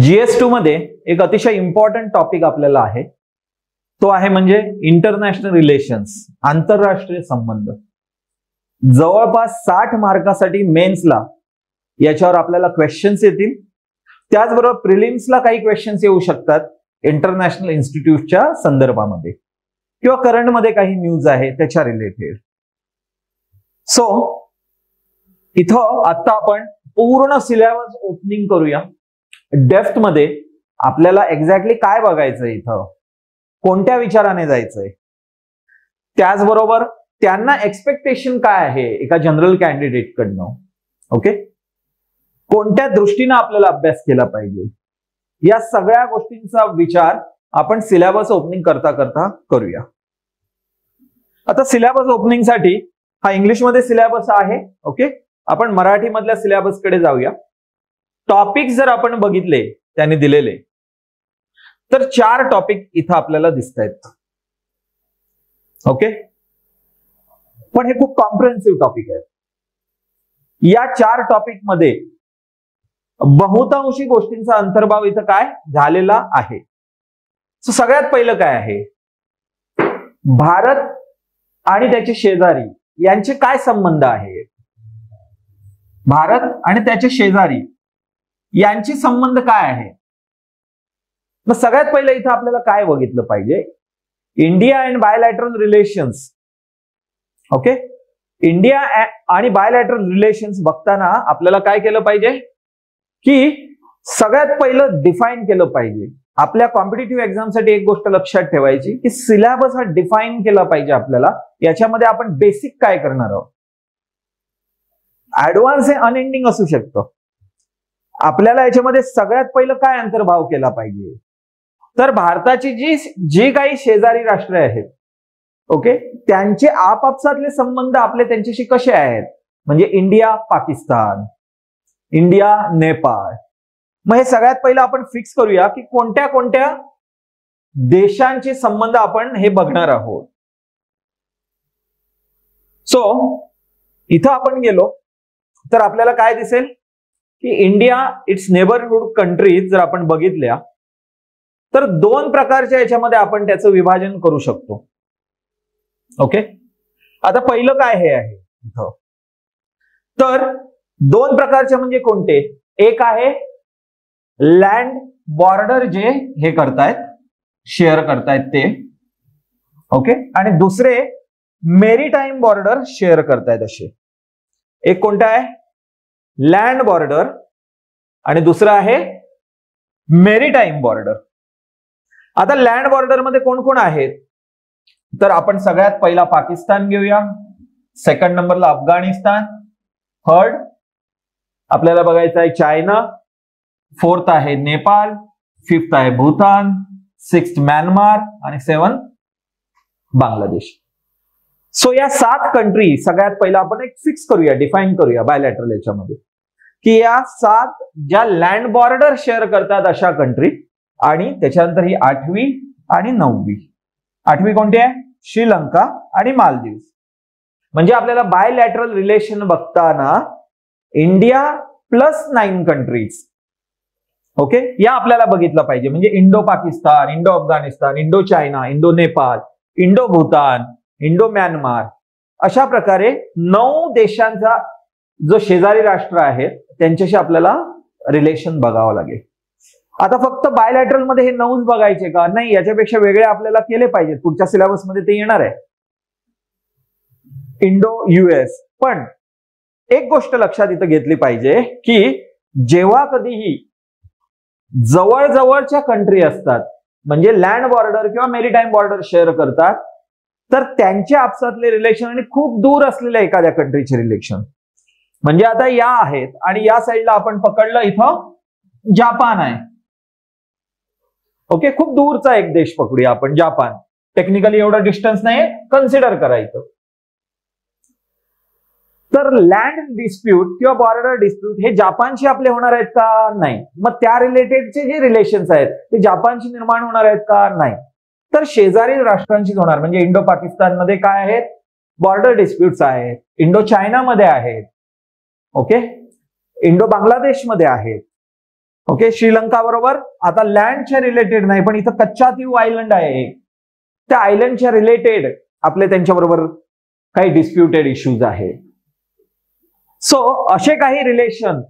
GS2 मध्ये एक अतिशय इम्पॉर्टंट टॉपिक आपल्याला आहे, तो आहे म्हणजे इंटरनॅशनल रिलेशन्स, आंतरराष्ट्रीय संबंध. जवळपास 60 मार्कासाठी मेन्सला याच्यावर आपल्याला क्वेश्चन्स येतील. त्याचबरोबर प्रिलिम्सला काही क्वेश्चन्स येऊ शकतात इंटरनॅशनल इन्स्टिट्यूटच्या संदर्भामध्ये किंवा करंट मध्ये काही न्यूज आहे त्याच्या रिलेटेड. सो इथं आता आपण पूर्ण सिलेबस ओपनिंग करूया. डेप्थ मध्ये आपल्याला एक्झॅक्टली काय बघायचंय, इथं कोणत्या विचाराने जायचंय, त्याचबरोबर त्यांना एक्सपेक्टेशन काय आहे एका जनरल कॅन्डिडेट कडनं, ओके, कोणत्या दृष्टीने आपल्याला अभ्यास केला पाहिजे, या सगळ्या गोष्टींचा विचार आपण सिलेबस ओपनिंग करता करता करूया. आता सिलेबस ओपनिंग साठी हा इंग्लिश मध्ये सिलेबस आहे, ओके. आपण मराठी मधल्या सिलेबस कडे जाऊया. टॉपिक जर आपण बघितले त्याने दिलेले, तर 4 टॉपिक इथं आपल्याला दिसत आहेत, ओके. पण हे खूप कॉम्प्रिहेन्सिव्ह टॉपिक आहे. या 4 टॉपिक मध्ये बहुतांशी गोष्टींचा अंतर्भाव इथं काय झालेला आहे. सो सगळ्यात पहिलं काय आहे, भारत आणि त्याचे शेजारी यांचे काय संबंध आहेत. भारत आणि त्याचे शेजारी यांचे संबंध काय आहे. मग सगळ्यात पहिलं इथं आपल्याला काय बघितलं पाहिजे, India and bilateral relations, okay. India आणि बायलॅटरल रिलेशन्स बघताना आपल्याला काय केलं पाहिजे की सगळ्यात पहिलं डिफाईन केलं पाहिजे. आपल्या कॉम्पिटिटिव्ह एक्झामसाठी एक गोष्ट लक्षात ठेवायची की सिलेबस हा डिफाईन केला पाहिजे आपल्याला. याच्यामध्ये आपण बेसिक काय करणार आहोत, ऍडव्हान्स हे अनएंडिंग असू शकतं. आपल्याला याच्यामध्ये सगळ्यात पहिलं काय अंतर्भाव केला पाहिजे, तर भारताची जी काही शेजारी राष्ट्र आहेत, ओके, त्यांचे आपापसातले संबंध आपले त्यांच्याशी कसे आहेत, म्हणजे इंडिया पाकिस्तान, इंडिया नेपाळ. मग हे सगळ्यात पहिलं आपण फिक्स करूया की कोणत्या कोणत्या देशांचे संबंध आपण हे बघणार आहोत. सो इथं आपण गेलो तर आपल्याला काय दिसेल की इंडिया इट्स नेबरहुड कंट्रीज जर आपण बघितल्या तर 2 प्रकारच्या याच्यामध्ये आपण त्याचं विभाजन करू शकतो, ओके. आता पहिलं काय हे आहे इथं, तर 2 प्रकारचे म्हणजे कोणते, एक आहे लँड बॉर्डर जे हे करतायत, शेअर करतायत ते, ओके, आणि दुसरे मेरीटाईम बॉर्डर शेअर करतायत असे. एक कोणता आहे लँड बॉर्डर आणि दुसरा आहे मेरीटाईम बॉर्डर. आता लँड बॉर्डर मध्ये कोण कोण आहेत, तर आपण सगळ्यात पहिला पाकिस्तान घेऊया, सेकंड नंबरला अफगाणिस्तान, थर्ड आपल्याला बघायचं आहे चायना, फोर्थ आहे नेपाळ, फिफ्थ आहे भूतान, सिक्स्थ म्यानमार आणि 7 बांगलादेश. सो या 7 कंट्री सगळ्यात पहिला आपण एक फिक्स करूया, डिफाईन करूया बायलॅटरल याच्यामध्ये, की या 7 ज्या लँड बॉर्डर शेअर करतात अशा कंट्री, आणि त्याच्यानंतर ही 8वी आणि 9वी. 8वी कोणती आहे, श्रीलंका आणि मालदीव. म्हणजे आपल्याला बायलॅटरल रिलेशन बघताना इंडिया प्लस 9 कंट्रीज, ओके, या आपल्याला बघितलं पाहिजे. म्हणजे Indo Pakistan, Indo Afghanistan, Indo China, Indo Nepal, Indo Bhutan, Indo Myanmar, अशा प्रकारे 9 देशांचा जो शेजारी राष्ट्र आहेत त्यांच्याशी आपल्याला रिलेशन बघावं लागेल. आता फक्त बायलॅटरल मध्ये हे 9 बघायचे का, नाही, याच्यापेक्षा वेगळे आपल्याला केले पाहिजेत. पुढच्या सिलेबस मध्ये ते येणार आहे, इंडो US. पण एक गोष्ट लक्षात इथं घेतली पाहिजे की जेव्हा कधीही जवळजवळच्या कंट्री असतात, म्हणजे लँड बॉर्डर किंवा मेरीटाईम बॉर्डर शेअर करतात, तर त्यांच्या आपसातले रिलेशन आणि खूप दूर असलेल्या एखाद्या कंट्रीचे रिलेशन, म्हणजे आता या आहेत आणि या साईडला आपण पकडलं इथं जापान आहे, ओके, खूप दूरचा एक देश पकडूया आपण जापान. टेक्निकली एवढं डिस्टन्स नाही, कन्सिडर करायचं. तर लँड डिस्प्यूट किंवा बॉर्डर डिस्प्यूट हे जापानशी आपले होणार आहेत का, नाही. मग त्या रिलेटेडचे जे रिलेशन्स आहेत ते जापानशी निर्माण होणार आहेत का, नाही. तर शेजारी राष्ट्रांशीच होणार. म्हणजे इंडो पाकिस्तान मध्ये काय आहेत, बॉर्डर डिस्प्यूट्स आहेत, इंडो चायना मध्ये आहेत, ओके, इंडो बांगलादेश मध्ये आहेत, ओके, श्रीलंका बरोबर आता लँडच्या रिलेटेड नाही, पण इथं कच्चातीव आयलंड आहे, त्या आयलंडच्या रिलेटेड आपले त्यांच्याबरोबर काही डिस्प्युटेड इश्यूज आहे. सो असे काही रिलेशन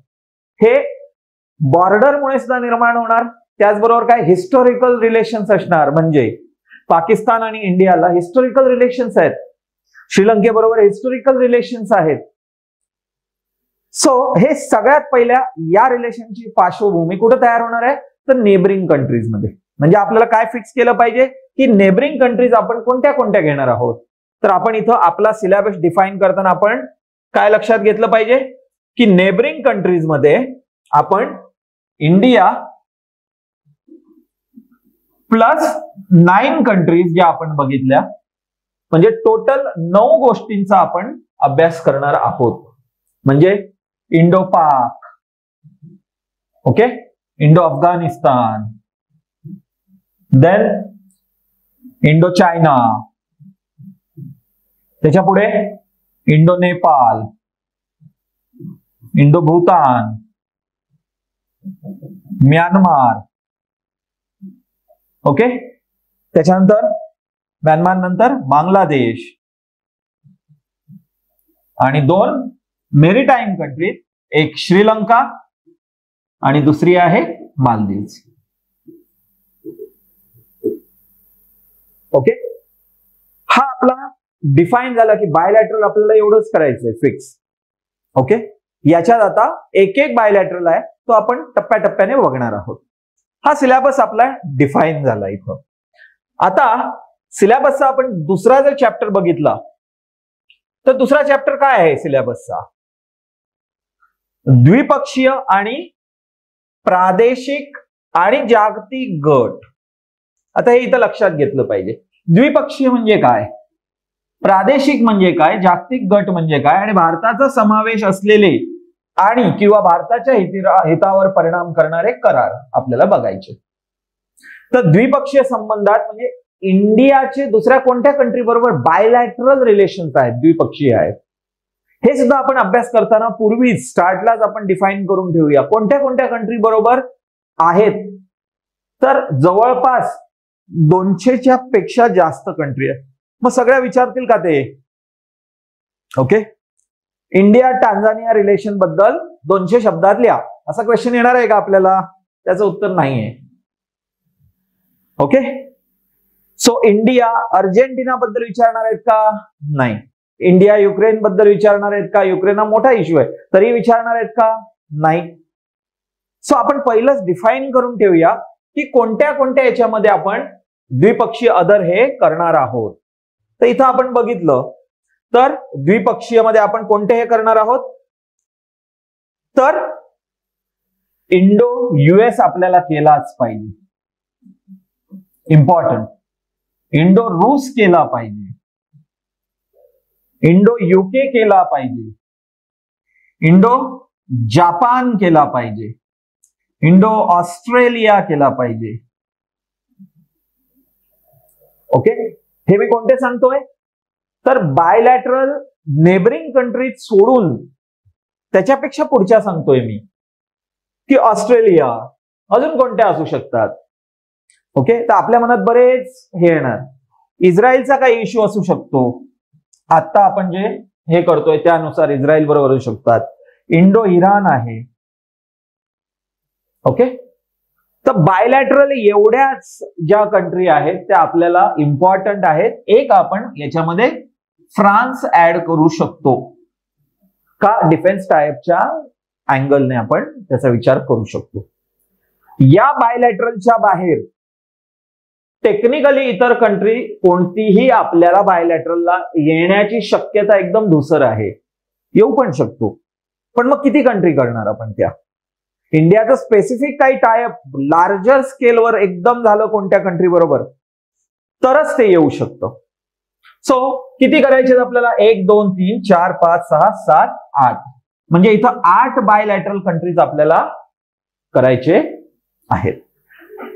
हे बॉर्डरमुळे सुद्धा निर्माण होणार. त्याचबरोबर काय हिस्टॉरिकल रिलेशन्स असणार, म्हणजे पाकिस्तान आणि इंडियाला हिस्टॉरिकल रिलेशन्स आहेत, श्रीलंकेबरोबर हिस्टॉरिकल रिलेशन्स आहेत. सो हे सगळ्यात पहिल्या या रिलेशनची पार्श्वभूमी कुठे तयार होणार आहे, तर नेबरिंग कंट्रीज मध्ये. म्हणजे आपल्याला काय फिक्स केलं पाहिजे की नेबरिंग कंट्रीज आपण कोणत्या कोणत्या घेणार आहोत. तर आपण इथं आपला सिलेबस डिफाईन करताना आपण काय लक्षात घेतलं पाहिजे की नेबरिंग कंट्रीज मध्ये आपण इंडिया प्लस 9 कंट्रीज ज्या आपण बघितल्या, म्हणजे टोटल 9 गोष्टींचा आपण अभ्यास करणार आहोत. म्हणजे Indo Pak, okay, Indo Afghanistan, then Indo China, त्याच्या पुढे Indo Nepal, Indo Bhutan, Myanmar, okay, त्याच्यानंतर म्यानमार नंतर बांगलादेश आणि 2 मेरीटाईम कंट्री, एक श्रीलंका आणि दुसरी आहे मालदीव्स. ओके, हा आपला डिफाईन झाला की बायलॅटरल आपल्याला एवढंच करायचंय फिक्स. ओके, याच्यात आता एक एक बायलॅटरल आहे तो आपण टप्प्याटप्प्याने बघणार आहोत. हा सिलेबस आपला डिफाईन झाला इथं. आता सिलेबसचा आपण दुसरा जर चॅप्टर बघितला तर दुसरा चॅप्टर काय आहे सिलेबसचा, द्विपक्षीय आणि प्रादेशिक आणि जागतिक गट. आता हे इथं लक्षात घेतलं पाहिजे. द्विपक्षीय म्हणजे काय, प्रादेशिक म्हणजे काय, जागतिक गट म्हणजे काय, आणि भारताचा समावेश असलेले आणि किंवा भारताच्या हितावर परिणाम करणारे करार आपल्याला बघायचे. तर द्विपक्षीय संबंधात म्हणजे इंडियाचे दुसऱ्या कोणत्या कंट्री बरोबर बायलॅटरल रिलेशन्स आहेत, द्विपक्षीय आहेत, हे सुद्धा आपण अभ्यास करताना पूर्वी स्टार्टलाच आपण डिफाईन करून ठेवूया. कोणत्या कोणत्या कंट्री बरोबर आहेत, तर जवळपास 200च्या पेक्षा जास्त कंट्री आहेत. मग सगळ्या विचारतील का ते, ओके, इंडिया टांझानिया रिलेशन बद्दल 200 शब्दात लिहा, असा क्वेश्चन येणार आहे का आपल्याला, त्याचं उत्तर नाहीये. ओके, सो इंडिया अर्जेंटिना बद्दल विचारणार आहेत का, नाही. इंडिया युक्रेन बद्दल विचारणार आहेत का, युक्रेन हा मोठा इश्यू आहे तरी विचारणार आहेत का, नाही. सो आपण पहिलंच डिफाईन करून ठेवूया की कोणत्या कोणत्या याच्यामध्ये आपण द्विपक्षीय अदर हे करणार आहोत. तर इथं आपण बघितलं तर द्विपक्षीय मध्ये आपण कोणते हे करणार आहोत, तर इंडो US आपल्याला केलाच पाहिजे, इम्पॉर्टंट. इंडो रूस केला पाहिजे, इंडो UK केला पाहिजे, इंडो जापान केला पाहिजे, इंडो ऑस्ट्रेलिया केला पाहिजे. ओके, हे मी कोणते सांगतोय, तर बायलॅटरल नेबरिंग कंट्री सोडून त्याच्यापेक्षा पुढच्या सांगतोय मी की ऑस्ट्रेलिया, अजून कोणत्या असू शकतात. ओके, तर आपल्या मनात बरेच हे येणार, इस्रायलचा काही इश्यू असू शकतो, आता आपण जे हे करतोय त्यानुसार इस्रायल बरोबर असू शकतात, इंडो इराण आहे. ओके, तर बायलॅटरल एवढ्याच ज्या कंट्री आहेत त्या आपल्याला इम्पॉर्टंट आहेत. एक आपण याच्यामध्ये फ्रान्स ऍड करू शकतो का, डिफेन्स टाईपच्या अँगलने आपण त्याचा विचार करू शकतो. या बायलॅटरलच्या बाहेर टेक्निकली इतर कंट्री कोणतीही आपल्याला बायलॅटरलला येण्याची शक्यता एकदम धुसर आहे, येऊ पण शकतो, पण मग किती कंट्री करणार आपण त्या. इंडियाचं स्पेसिफिक काही टायअप लार्जर स्केलवर एकदम झालं कोणत्या कंट्री बरोबर तरच ते येऊ शकतं. सो किती करायचे आपल्याला, 1 2 3 4 5 6 7 8, म्हणजे इथं 8 बायलॅटरल कंट्रीज आपल्याला करायचे आहेत.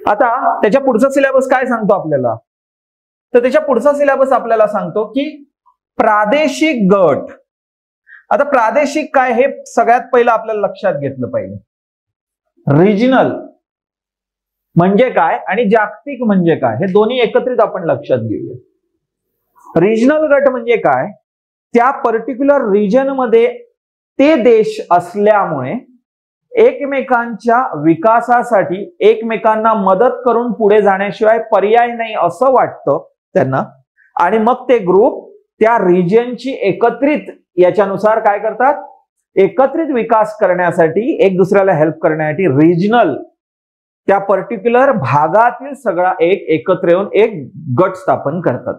आता त्याच्या पुढचा सिलेबस काय सांगतो आपल्याला, तर त्याच्या पुढचा सिलेबस आपल्याला सांगतो की प्रादेशिक गट. आता प्रादेशिक काय हे सगळ्यात पहिलं आपल्याला लक्षात घेतलं पाहिजे. रिजनल म्हणजे काय आणि जागतिक म्हणजे काय हे दोन्ही एकत्रित आपण लक्षात घेऊया. रिजनल गट म्हणजे काय, त्या पर्टिक्युलर रिजन मध्ये ते देश असल्यामुळे एकमेकांच्या विकासासाठी एकमेकांना मदत करून पुढे जाण्याशिवाय पर्याय नाही असं वाटतं त्यांना, आणि मग ते ग्रुप त्या रिजनची एकत्रित याच्यानुसार काय करतात, एकत्रित विकास करण्यासाठी एक दुसऱ्याला हेल्प करण्यासाठी रिजनल त्या पर्टिक्युलर भागातील सगळा एकत्र येऊन एक गट स्थापन करतात.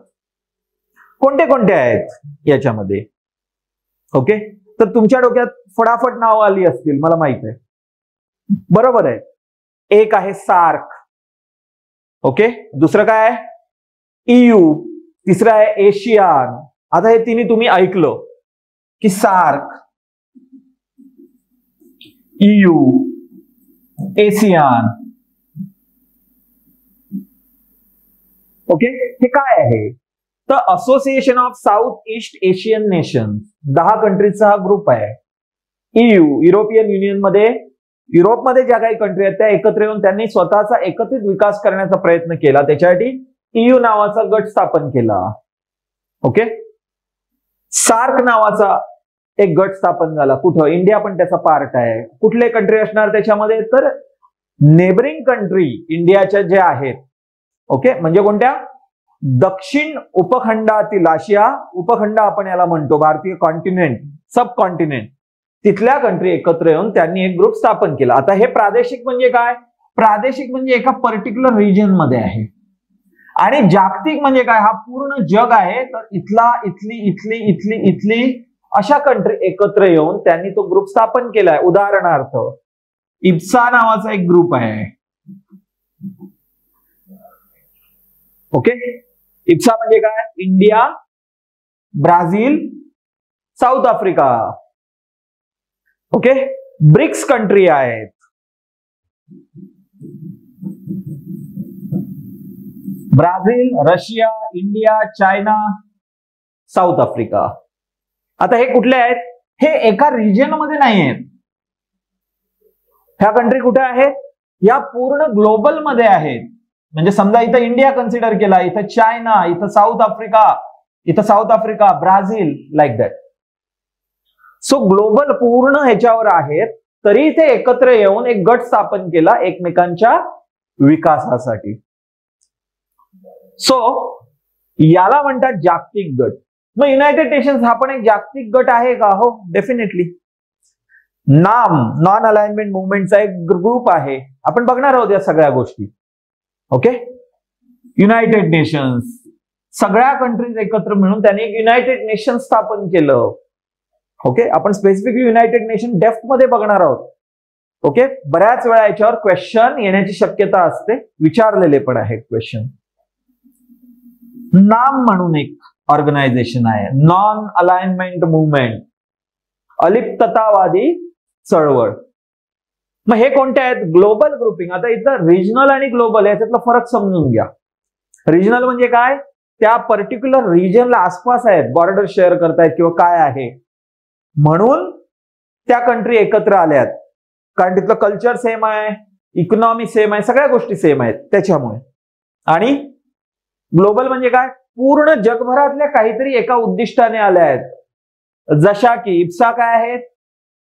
कोणते कोणते आहेत याच्यामध्ये? ओके, तर तुमच्या डोक्यात फटाफट नाव आली असतील मला माहित आहे. बरोबर आहे. एक आहे सार्क. ओके, दुसरं काय आहे? EU. तिसरं आहे एशियान. आता हे तिन्ही तुम्ही ऐकलं की सार्क, EU, एशियान. ओके, हे काय आहे? तर association of south east Asian nation, 10 कंट्रीजचा हा ग्रुप आहे. EU, युरोपियन युनियन मध्ये युरोपमध्ये ज्या काही कंट्री आहेत त्या एकत्र येऊन त्यांनी स्वतःचा एकत्रित विकास करण्याचा प्रयत्न केला. त्याच्यासाठी EU नावाचा गट स्थापन केला. ओके, सार्क नावाचा एक गट स्थापन झाला. कुठं? इंडिया पण त्याचा पार्ट आहे. कुठले कंट्री असणार त्याच्यामध्ये? तर नेबरिंग कंट्री इंडियाच्या जे आहेत. ओके, म्हणजे कोणत्या? दक्षिण उपखंडातील, आशिया उपखंड आपण याला म्हणतो, भारतीय कॉन्टिनेंट, सब कॉन्टिनेंट, तिथल्या कंट्री एकत्र येऊन त्यांनी एक ग्रुप स्थापन केला. आता हे प्रादेशिक म्हणजे काय? प्रादेशिक म्हणजे एका पर्टिक्युलर रिजन मध्ये आहे. आणि जागतिक म्हणजे काय? हा पूर्ण जग आहे. तर इथला, इथली, इथली, इथली, इथली अशा कंट्री एकत्र येऊन त्यांनी तो ग्रुप स्थापन केलाय. उदाहरणार्थ इप्सा नावाचा एक ग्रुप आहे. ओके, इप्सा म्हणजे काय? India, Brazil, South Africa. Okay, BRICS country आहेत. Brazil, Russia, India, China, South Africa. आता हे कुठले आहेत? हे एका रिजन मध्ये नाही आहेत. ह्या कंट्री कुठे आहेत? या पूर्ण ग्लोबल मध्ये आहेत. म्हणजे समजा इथं इंडिया कन्सिडर केला, इथं चायना, इथं south Africa, Brazil, like that. So global पूर्ण ह्याच्यावर आहेत, तरी ते एकत्र येऊन एक गट स्थापन केला एकमेकांच्या विकासासाठी. सो याला म्हणतात जागतिक गट. मग युनायटेड नेशन्स हा पण एक जागतिक गट आहे का? हो, डेफिनेटली. नाम, नॉन अलाइनमेंट मुवमेंटचा एक ग्रुप आहे. आपण बघणार आहोत या सगळ्या गोष्टी. ओके, युनायटेड नेशन्स, सगळ्या कंट्रीज एकत्र मिळून त्यांनी एक युनायटेड नेशन स्थापन केलं. ओके, आपण स्पेसिफिकली युनायटेड नेशन डेप्थ मध्ये बघणार आहोत. ओके, बऱ्याच वेळा याच्यावर क्वेश्चन येण्याची शक्यता असते, विचारलेले पण आहे क्वेश्चन. नाम म्हणून एक ऑर्गनायझेशन आहे, नॉन अलाइनमेंट मुवमेंट, अलिप्ततावादी चळवळ. मग हे कोणते आहेत? Global grouping. आता इथं रिजनल आणि ग्लोबल याच्यातला फरक समजून घ्या. रिजनल म्हणजे काय? त्या पर्टिक्युलर रिजनला आसपास आहेत, बॉर्डर शेअर करतायत किंवा काय आहे, म्हणून त्या कंट्री एकत्र आल्यात, कारण तिथलं कल्चर सेम आहे, इकॉनॉमी सेम आहे, सगळ्या गोष्टी सेम आहेत त्याच्यामुळे. आणि ग्लोबल म्हणजे काय? पूर्ण जगभरातल्या काहीतरी एका उद्दिष्टाने आल्या आहेत. जशा की इप्सा काय आहेत?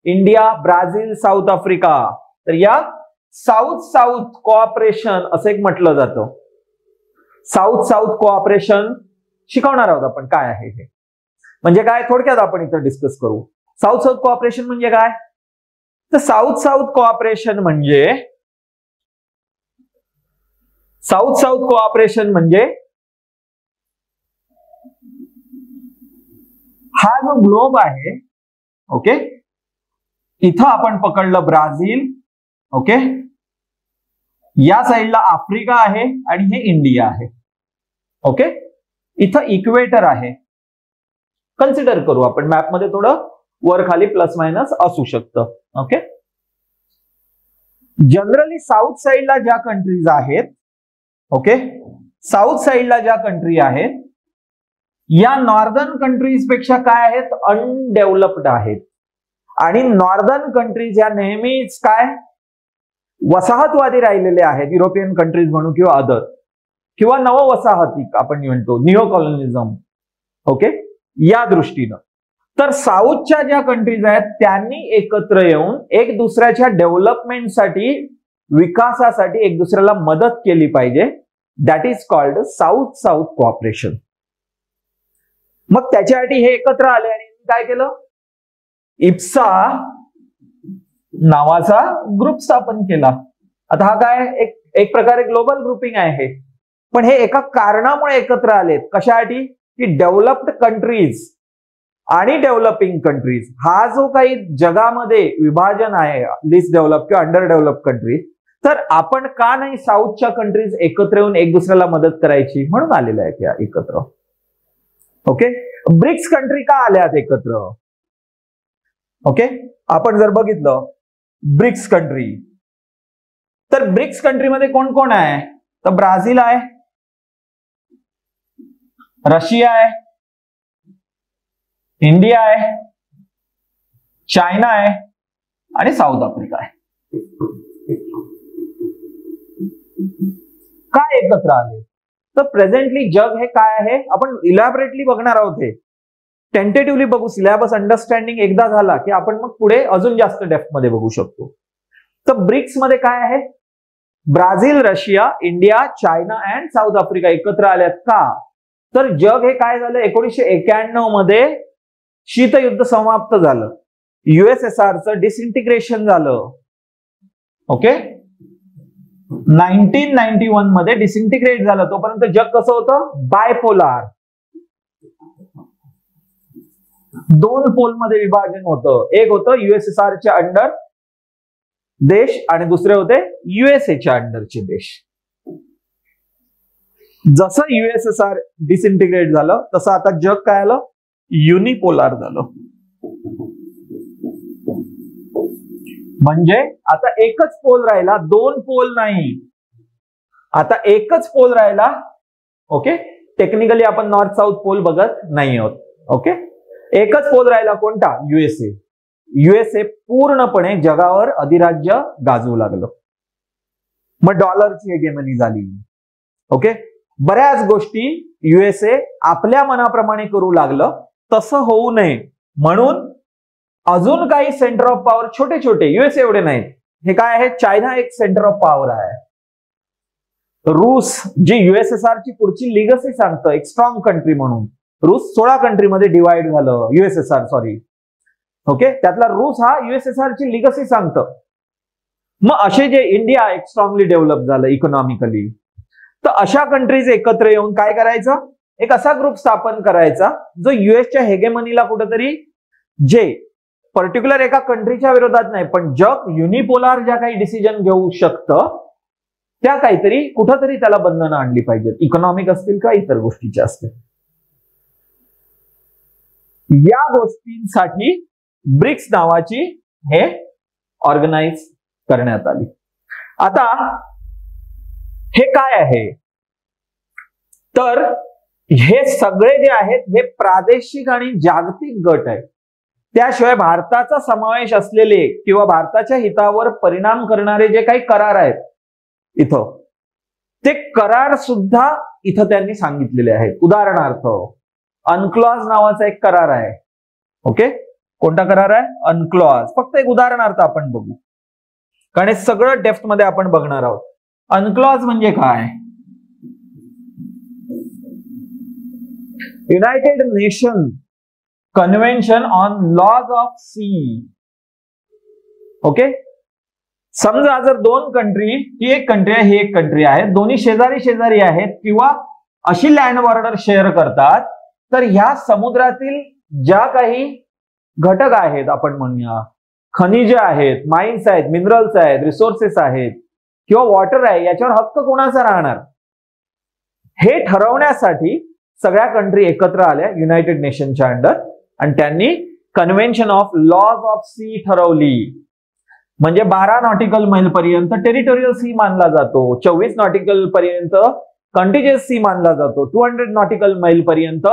India, Brazil, South Africa. तर या साऊथ साऊथ कोऑपरेशन असं एक म्हटलं जातं. साऊथ साऊथ कोऑपरेशन शिकवणार आहोत आपण काय आहे हे. म्हणजे काय थोडक्यात आपण इथं डिस्कस करू. साऊथ साऊथ कोऑपरेशन म्हणजे काय? तर साऊथ साऊथ कोऑपरेशन म्हणजे हा जो ग्लोब आहे, ओके, इथं आपण पकडलं ब्राझील, ओके, या साईडला आफ्रिका आहे आणि हे इंडिया आहे. ओके, इथं इक्वेटर आहे. कन्सिडर करू आपण मॅप मध्ये, थोडं वर खाली प्लस मायनस असू शकतं. ओके, जनरली साऊथ साईडला ज्या कंट्रीज आहेत, ओके, साऊथ साईडला ज्या कंट्री आहेत या नॉर्दर्न कंट्रीज पेक्षा काय आहेत? अनडेव्हलप्ड आहेत. आणि नॉर्दर्न कंट्रीज या नेहमीच काय? वसाहतवादी राहिलेले आहेत, युरोपियन कंट्रीज म्हणू किंवा अदर, किंवा नववसाहती आपण म्हणतो, निओ कॉलनिझम, ओके, या दृष्टीनं. तर साऊथच्या ज्या कंट्रीज आहेत त्यांनी एकत्र येऊन एक दुसऱ्याच्या डेव्हलपमेंटसाठी, विकासासाठी एक दुसऱ्याला मदत केली पाहिजे. That is called south south cooperation. मग त्याच्यासाठी हे एकत्र आले आणि काय केलं, इप्सा नावाचा ग्रुप स्थापन केला. आता हा काय एक प्रकारे ग्लोबल ग्रुपिंग आहे, पण हे एका कारणामुळे एकत्र आलेत. कशासाठी, की डेव्हलप्ड कंट्रीज आणि डेव्हलपिंग कंट्रीज हा जो काही जगामध्ये विभाजन आहे, लिस्ट डेव्हलप किंवा अंडर डेव्हलप कंट्रीज, तर आपण का नाही साऊथच्या कंट्रीज एकत्र येऊन एक दुसऱ्याला मदत करायची, म्हणून आलेल्या आहेत या एकत्र. ओके, ब्रिक्स कंट्री का आल्यात एकत्र. ओके, आपण जर बघितलं ब्रिक्स कंट्री, तर ब्रिक्स कंट्रीमध्ये कोण कोण आहे, तर ब्राझील आहे, रशिया आहे, इंडिया आहे, चायना आहे आणि साऊथ आफ्रिका आहे. काय एकत्र आले, तर प्रेझेंटली जग हे काय आहे आपण इलॅबोरेटली बघणार आहोत. हे टेंटेटिव्हली बघू, सिलेबस अंडरस्टँडिंग एकदा झाला की आपण मग पुढे अजून जास्त डेप्थ मध्ये बघू शकतो. तर ब्रिक्स मध्ये काय आहे, Brazil, Russia, India, China and south Africa एकत्र आल्यात. का, तर जग हे काय झालं, 1991 मध्ये शीतयुद्ध समाप्त झालं, युएसएसआरचं डिसइंटिग्रेशन झालं. ओके, 1991 मध्ये डिसइंटिग्रेट झालं. तोपर्यंत जग कसं होतं, बायपोलार, दोन पोल मध्ये विभाजन होतं. एक होतं युएसएसआरच्या अंडर देश आणि दुसरे होते युएसएच्या अंडरचे देश. जसं युएसएसआर डिसइंटिग्रेट झालं तसं आता जग काय आलं, युनिपोलार झालं. म्हणजे आता एकच पोल राहिला, दोन पोल नाही, आता एकच पोल राहिला. ओके, टेक्निकली आपण नॉर्थ साऊथ पोल बघत नाही आहोत. ओके, एकच पोल राहिला, कोणता, युएसए. युएसए पूर्णपणे जगावर अधिराज्य गाजवू लागलं. मग डॉलरची हेगेमनी झाली. ओके, बऱ्याच गोष्टी युएसए आपल्या मनाप्रमाणे करू लागलं. तसं होऊ नये म्हणून अजून काही सेंटर ऑफ पॉवर छोटे छोटे, युएसए एवढे नाहीत, हे काय आहे, चायना एक सेंटर ऑफ पॉवर आहे. रूस जी युएसएसआर ची पुढची लिगसी सांगतं, एक स्ट्रॉंग कंट्री म्हणून, रूस 16 कंट्रीमध्ये डिवाइड झालं, युएसएसआर सॉरी. ओके, त्यातला रूस हा युएसएसआर ची लिगसी सांगतं. मग असे जे इंडिया एक स्ट्रॉंगली डेव्हलप झालं इकॉनॉमिकली, तर अशा कंट्रीज एकत्र येऊन काय करायचं, एक असा ग्रुप स्थापन करायचा जो युएसच्या हेगेमनीला कुठेतरी, जे पर्टिक्युलर एका कंट्रीच्या विरोधात नाही पण जग युनिपोलार ज्या काही डिसिजन घेऊ शकतं त्या काहीतरी कुठंतरी त्याला बंधनं आणली पाहिजेत, इकॉनॉमिक असतील का इतर गोष्टीच्या असतील. या गोष्टींसाठी ब्रिक्स नावाची हे ऑर्गनाइज करण्यात आली. आता हे काय आहे, तर हे सगळे जे आहेत हे प्रादेशिक आणि जागतिक गट आहेत. त्याशिवाय भारताचा समावेश असलेले किंवा भारताच्या हितावर परिणाम करणारे जे काही करार आहेत इथं, ते करार सुद्धा इथं त्यांनी सांगितलेले आहेत. उदाहरणार्थ अनक्लॉज नावाचा एक करार आहे. ओके, कोणता करार आहे, अनक्लॉज. फक्त एक उदाहरणार्थ आपण बघू, कारण हे सगळं डेप्थ मध्ये आपण बघणार आहोत. अनक्लॉज म्हणजे काय, United Nation convention on laws of sea. Okay, समजा जर दोन कंट्री, ही एक कंट्री आहे ही एक कंट्री आहे, दोन्ही शेजारी शेजारी आहेत किंवा अशी लँड बॉर्डर शेअर करतात, तर ह्या समुद्रातील ज्या काही घटक आहेत, आपण म्हणूया खनिजे आहेत, माइन्स आहेत, मिनरल्स आहेत, रिसोर्सेस आहेत किंवा वॉटर आहे, याच्यावर हक्क कोणाचा राहणार हे ठरवण्यासाठी सगळ्या कंट्री एकत्र आल्या युनायटेड नेशनच्या अंडर आणि त्यांनी convention of laws of sea ठरवली. म्हणजे 12 नॉटिकल मैल पर्यंत टेरिटोरियल सी मानला जातो, 24 नॉटिकल पर्यंत कंटिजियस सी मानला जातो, 200 नॉटिकल मैल पर्यंत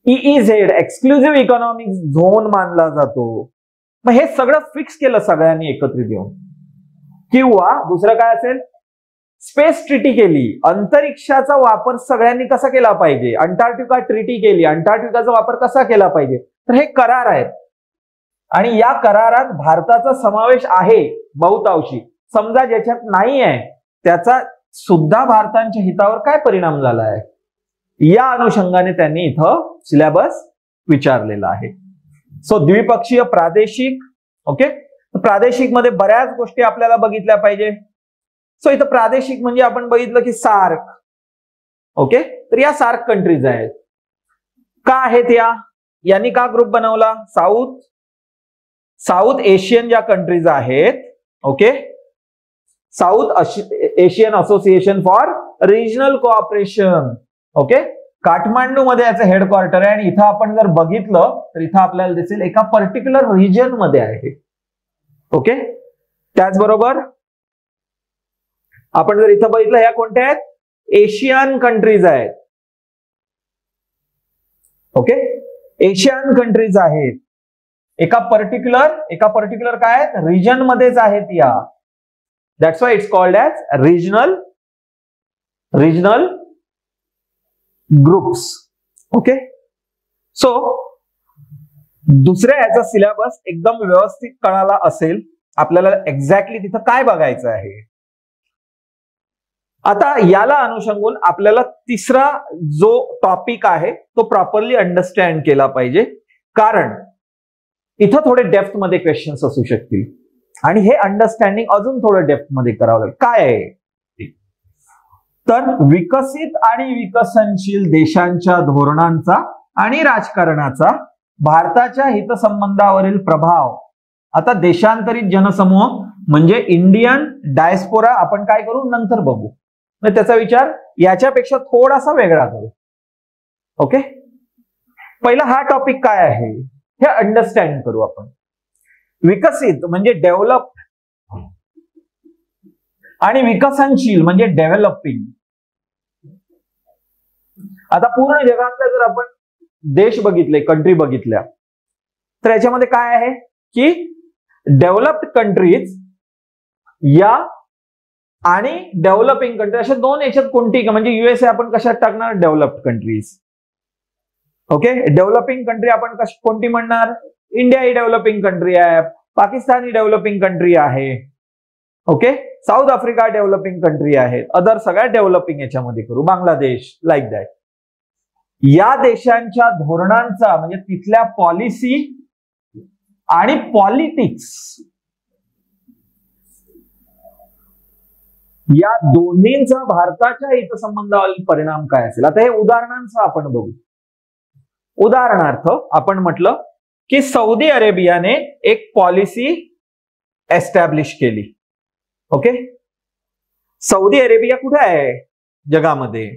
EEZ एक्सक्लुझिव्ह इकॉनॉमिक झोन मानला जातो. मग हे सगळं फिक्स केलं सगळ्यांनी एकत्रित येऊन. किंवा दुसरं काय असेल, स्पेस ट्रिटी केली, अंतरिक्षाचा वापर सगळ्यांनी कसा केला पाहिजे, अंटार्क्टिका ट्रिटी केली, अंटार्क्टिकाचा वापर कसा केला पाहिजे. तर हे करार आहेत आणि या करारात भारताचा समावेश आहे बहुतांशी. समजा ज्याच्यात नाही आहे त्याचा सुद्धा भारताच्या हितावर काय परिणाम झाला आहे, या अनुषंगाने त्यांनी इथं सिलेबस विचारलेला आहे. सो द्विपक्षीय प्रादेशिक, ओके, प्रादेशिक मध्ये बऱ्याच गोष्टी आपल्याला बघितल्या पाहिजे. सो इथं प्रादेशिक म्हणजे आपण बघितलं की सार्क, ओके, तर या सार्क कंट्रीज आहेत. का आहेत यांनी का ग्रुप बनवला, साऊथ एशियन ज्या कंट्रीज आहेत, okay, south Asian association for regional cooperation, okay, Kathmandu मध्ये याचं हेडक्वार्टर आहे. आणि इथं आपण जर बघितलं तर इथं आपल्याला दिसेल एका पर्टिक्युलर रिजन मध्ये आहे. ओके, त्याचबरोबर आपण जर इथं बघितलं, ह्या कोणत्या आहेत, एशियन कंट्रीज आहेत. ओके, एशियन कंट्रीज आहेत, एका पर्टिक्युलर काय आहेत, रिजन मध्येच आहेत या. That's why it's called as regional groups. Okay, so दुसऱ्या याचा सिलेबस एकदम व्यवस्थित कळाला असेल आपल्याला एक्झॅक्टली तिथं काय बघायचं आहे. आता याला अनुषंगून आपल्याला तिसरा जो टॉपिक आहे तो प्रॉपरली अंडरस्टँड केला पाहिजे, कारण इथं थोडे डेप्थ मध्ये क्वेश्चन्स असू शकतील आणि हे अंडरस्टँडिंग अजून थोडं डेप्थ मध्ये करावं लागेल. काय आहे तर विकसित आणि विकसनशील देशांच्या धोरणांचा आणि राजकारणाचा भारताच्या हितसंबंधावरील प्रभाव. आता देशांतरित जनसमूह म्हणजे इंडियन डायस्पोरा आपण काय करू नंतर बघू, त्याचा विचार याच्यापेक्षा थोडासा वेगळा करू. ओके, पहिला हा टॉपिक काय आहे हे अंडरस्टँड करू आपण. विकसित म्हणजे डेव्हलप आणि विकसनशील म्हणजे डेव्हलपिंग. आता पूर्ण जगातल्या जर आपण देश बघितले, कंट्री बघितल्या, तर याच्यामध्ये काय आहे की डेव्हलप्ड कंट्रीज या आणि डेव्हलपिंग कंट्री अशा दोन याच्यात कोणती, म्हणजे युएसए आपण कशात टाकणार, developed countries. Okay, developing country आपण कोणती म्हणणार, इंडिया ही डेव्हलपिंग कंट्री आहे, पाकिस्तान ही डेव्हलपिंग कंट्री आहे. Okay, south Africa developing country आहे, अदर सगळ्या डेव्हलपिंग याच्यामध्ये करू, बांगलादेश, लाईक दॅट. या देशांच्या धोरणांचा म्हणजे तिथल्या पॉलिसी आणि पॉलिटिक्स या दोन्हींचा भारताच्या हितसंबंधावरील परिणाम काय असेल. आता हे उदाहरणांचं आपण बघू. उदाहरणार्थ आपण म्हटलं की सौदी अरेबियाने एक पॉलिसी एस्टॅब्लिश केली. ओके, सौदी अरेबिया कुठे आहे जगामध्ये,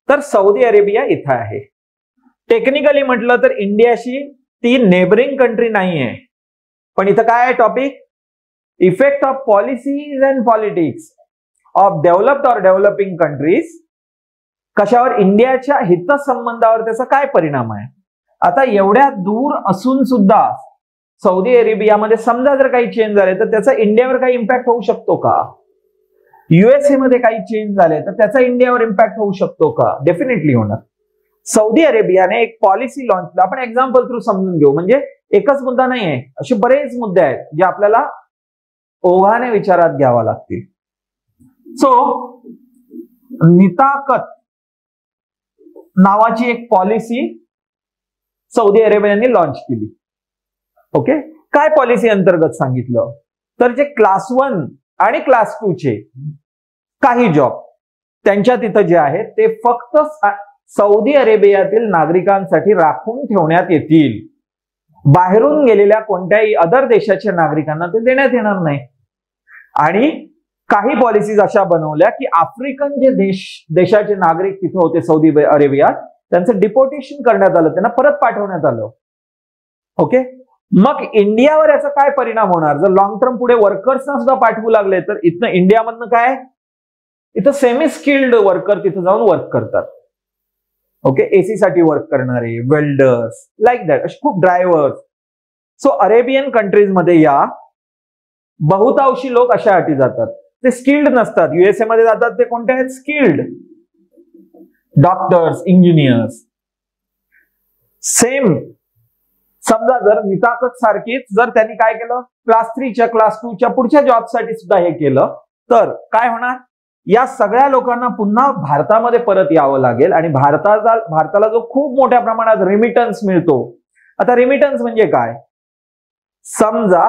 तर सौदी अरेबिया इथं आहे. टेक्निकली म्हटलं तर इंडियाशी ती नेबरिंग कंट्री नाही आहे, पण इथं काय आहे topic, effect of policies and politics of developed or developing countries, कशावर, इंडियाच्या हितसंबंधावर त्याचा काय परिणाम आहे. आता एवढ्या दूर असून सुद्धा सौदी अरेबियामध्ये समजा जर काही चेंज झाले तर त्याचा इंडियावर काही इम्पॅक्ट होऊ शकतो का, युएसए मध्ये काही चेंज झाले तर त्याचा इंडियावर इम्पॅक्ट होऊ शकतो का, डेफिनेटली होणार. सौदी अरेबियाने एक पॉलिसी लॉन्च, आपण एक्झाम्पल थ्रू समजून घेऊ, म्हणजे एकच मुद्दा नाही आहे, असे बरेच मुद्दे आहेत जे आपल्याला ओघाने विचारात घ्यावा लागतील. सो निताकत नावाची एक पॉलिसी सौदी अरेबियाने लॉन्च केली. ओके, काय पॉलिसी अंतर्गत सांगितलं तर जे क्लास 1 आणि क्लास 2 चे काही जॉब त्यांच्या तिथं जे आहेत ते फक्त सौदी अरेबियातील नागरिकांसाठी राखून ठेवण्यात येतील, बाहेरून गेलेल्या कोणत्याही अदर देशाच्या नागरिकांना ते देण्यात येणार नाही. आणि काही पॉलिसीज अशा बनवल्या की आफ्रिकन जे देशाचे नागरिक तिथे होते सौदी अरेबियात त्यांचं डिपोर्टेशन करण्यात आलं, त्यांना परत पाठवण्यात आलं. ओके, मग इंडियावर याचा काय परिणाम होणार, जर लॉंग टर्म पुढे वर्कर्सना सुद्धा पाठवू लागले तर इथनं इंडियामधनं काय, इथं सेमी स्किल्ड वर्कर तिथं जाऊन वर्क करतात. ओके, एसी साठी वर्क करणारे, वेल्डर्स, लाईक दॅट, असे खूप ड्रायव्हर्स. सो अरेबियन कंट्रीज मध्ये या बहुतांशी लोक अशा अटी जातात, ते स्किल्ड नसतात. युएसए मध्ये जातात ते कोणते आहेत? Skilled, doctors, engineers. सेम समजा जर निताकत सारखीच जर त्यांनी काय केलं, क्लास 3च्या क्लास 2च्या पुढच्या जॉबसाठी सुद्धा हे केलं, तर काय होणार? या सगळ्या लोकांना पुन्हा भारतामध्ये परत यावं लागेल आणि भारताला जो खूप मोठ्या प्रमाणात रेमिटन्स मिळतो. आता रेमिटन्स म्हणजे काय? समजा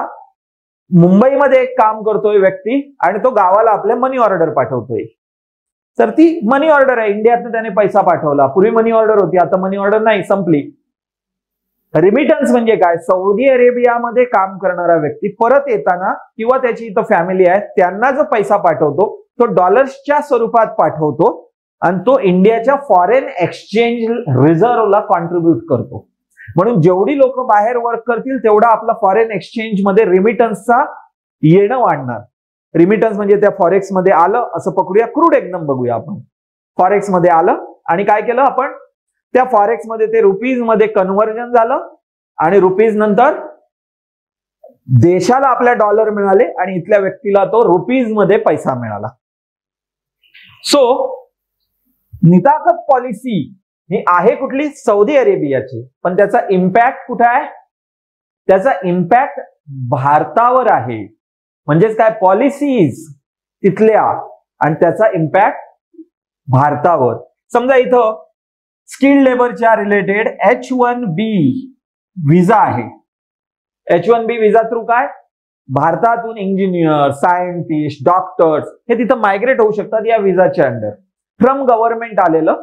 मुंबईमध्ये एक काम करतोय व्यक्ती आणि तो गावाला आपल्या मनी ऑर्डर पाठवतोय, तर ती मनी ऑर्डर आहे. इंडियातनं त्याने पैसा पाठवला, पूर्वी मनी ऑर्डर होती, आता मनी ऑर्डर नाही, संपली. रेमिटन्स म्हणजे काय? सौदी अरेबियामध्ये काम करणारा व्यक्ती परत येताना किंवा त्याची इथं फॅमिली आहे त्यांना जो पैसा पाठवतो तो डॉलर्सच्या स्वरूपात पाठवतो आणि तो इंडियाच्या फॉरेन एक्सचेंज रिझर्व्हला कॉन्ट्रीब्युट करतो. म्हणून जेवढी लोक बाहेर वर्क करतील तेवढा आपला फॉरेन एक्सचेंज मध्ये रेमिटन्सचा येणं वाढणार. रेमिटन्स म्हणजे त्या फॉरेक्स मध्ये आलं असं पकडूया, क्रूड एकदम बघूया आपण. फॉरेक्स मध्ये आलं आणि काय केलं आपण? त्या फॉरेक्स मध्ये ते रुपीज मध्ये कन्व्हर्जन झालं आणि रुपीज नंतर देशाला आपल्या डॉलर मिळाले आणि इथल्या व्यक्तीला तो रुपीज मध्ये पैसा मिळाला. सो निताकत पॉलिसी ही आहे कुठली? सौदी अरेबियाची. पण त्याचा इम्पॅक्ट कुठे आहे? त्याचा इम्पॅक्ट भारतावर आहे. म्हणजेच काय? पॉलिसीज तिथल्या आणि त्याचा इम्पॅक्ट भारतावर. समजा इथं स्किल्ड लेबरच्या रिलेटेड H1B विजा आहे. H1B विजा थ्रू काय? भारतातून इंजिनियर, सायंटिस्ट, डॉक्टर्स हे तिथं मायग्रेट होऊ शकतात या विजाच्या अंडर. ट्रम्प गव्हर्नमेंट आलेलं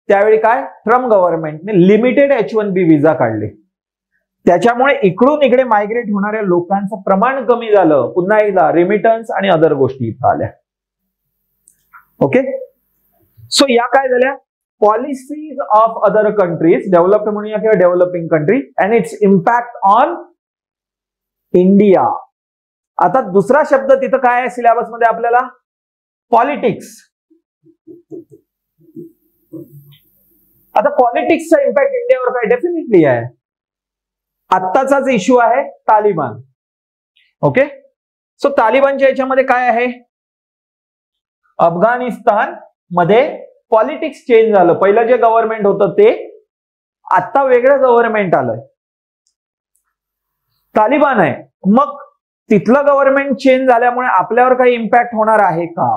त्यावेळी काय? ट्रम्प गव्हर्नमेंटने लिमिटेड H1B विजा काढले. त्याच्यामुळे इकडून इकडे मायग्रेट होणाऱ्या लोकांचं प्रमाण कमी झालं. पुन्हा एकदा रेमिटन्स आणि अदर गोष्टी इथं आल्या. ओके, सो या काय झाल्या? Policies of other countries, developed म्हणूया किंवा developing country, and it's impact on India. आता दुसरा शब्द तिथं काय आहे सिलेबस मध्ये आपल्याला? पॉलिटिक्स. आता पॉलिटिक्सचा इम्पॅक्ट इंडियावर काय? डेफिनेटली आहे. आत्ताचाच इश्यू आहे तालिबान. ओके, सो तालिबानच्या याच्यामध्ये काय आहे? अफगाणिस्तान मध्ये पॉलिटिक्स चेंज झालं. पहिलं जे गव्हर्नमेंट होतं ते, आता वेगळं गव्हर्नमेंट आलंय. तालिबान आहे. मग तिथलं गव्हर्नमेंट चेंज झाल्यामुळे आपल्यावर काही इम्पॅक्ट होणार आहे का?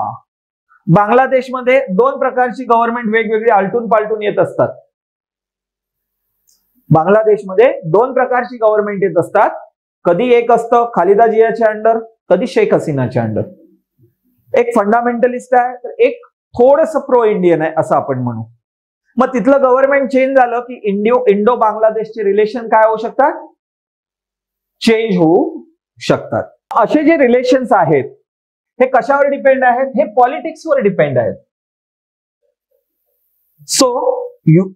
बांगलादेशमध्ये दोन प्रकारची गव्हर्नमेंट वेगवेगळी आलटून पालटून येत असतात. बांगलादेशमध्ये दोन प्रकारची गव्हर्नमेंट येत असतात. कधी एक असतं खालिदा जियाच्या अंडर, कधी शेख हसीनाच्या अंडर. एक फंडामेंटलिस्ट आहे तर एक थोडंसं प्रो इंडियन आहे असं आपण म्हणू. मग तिथलं गव्हर्नमेंट चेंज झालं की इंडो बांगलादेशचे रिलेशन काय होऊ शकतात? चेंज होऊ शकतात. असे जे रिलेशन्स आहेत हे कशावर डिपेंड आहेत? हे पॉलिटिक्सवर डिपेंड आहेत. सो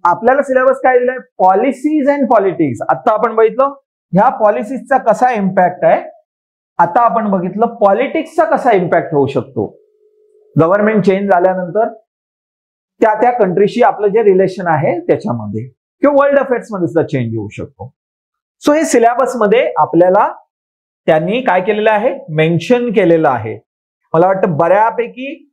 आपल्याला सिलेबस काय दिलाय? Policies and politics. आता आपण बघितलं ह्या पॉलिसीजचा कसा इम्पॅक्ट आहे. आता आपण बघितलं पॉलिटिक्सचा कसा इम्पॅक्ट होऊ शकतो. गव्हर्नमेंट चेंज झाल्यानंतर त्या कंट्रीशी आपलं जे रिलेशन आहे त्याच्यामध्ये किंवा वर्ल्ड अफेअर्स मध्ये सुद्धा चेंज होऊ शकतो. सो हे सिलेबस मध्ये आपल्याला त्यांनी काय केलेलं आहे? मेन्शन केलेलं आहे. मला वाटतं बऱ्यापैकी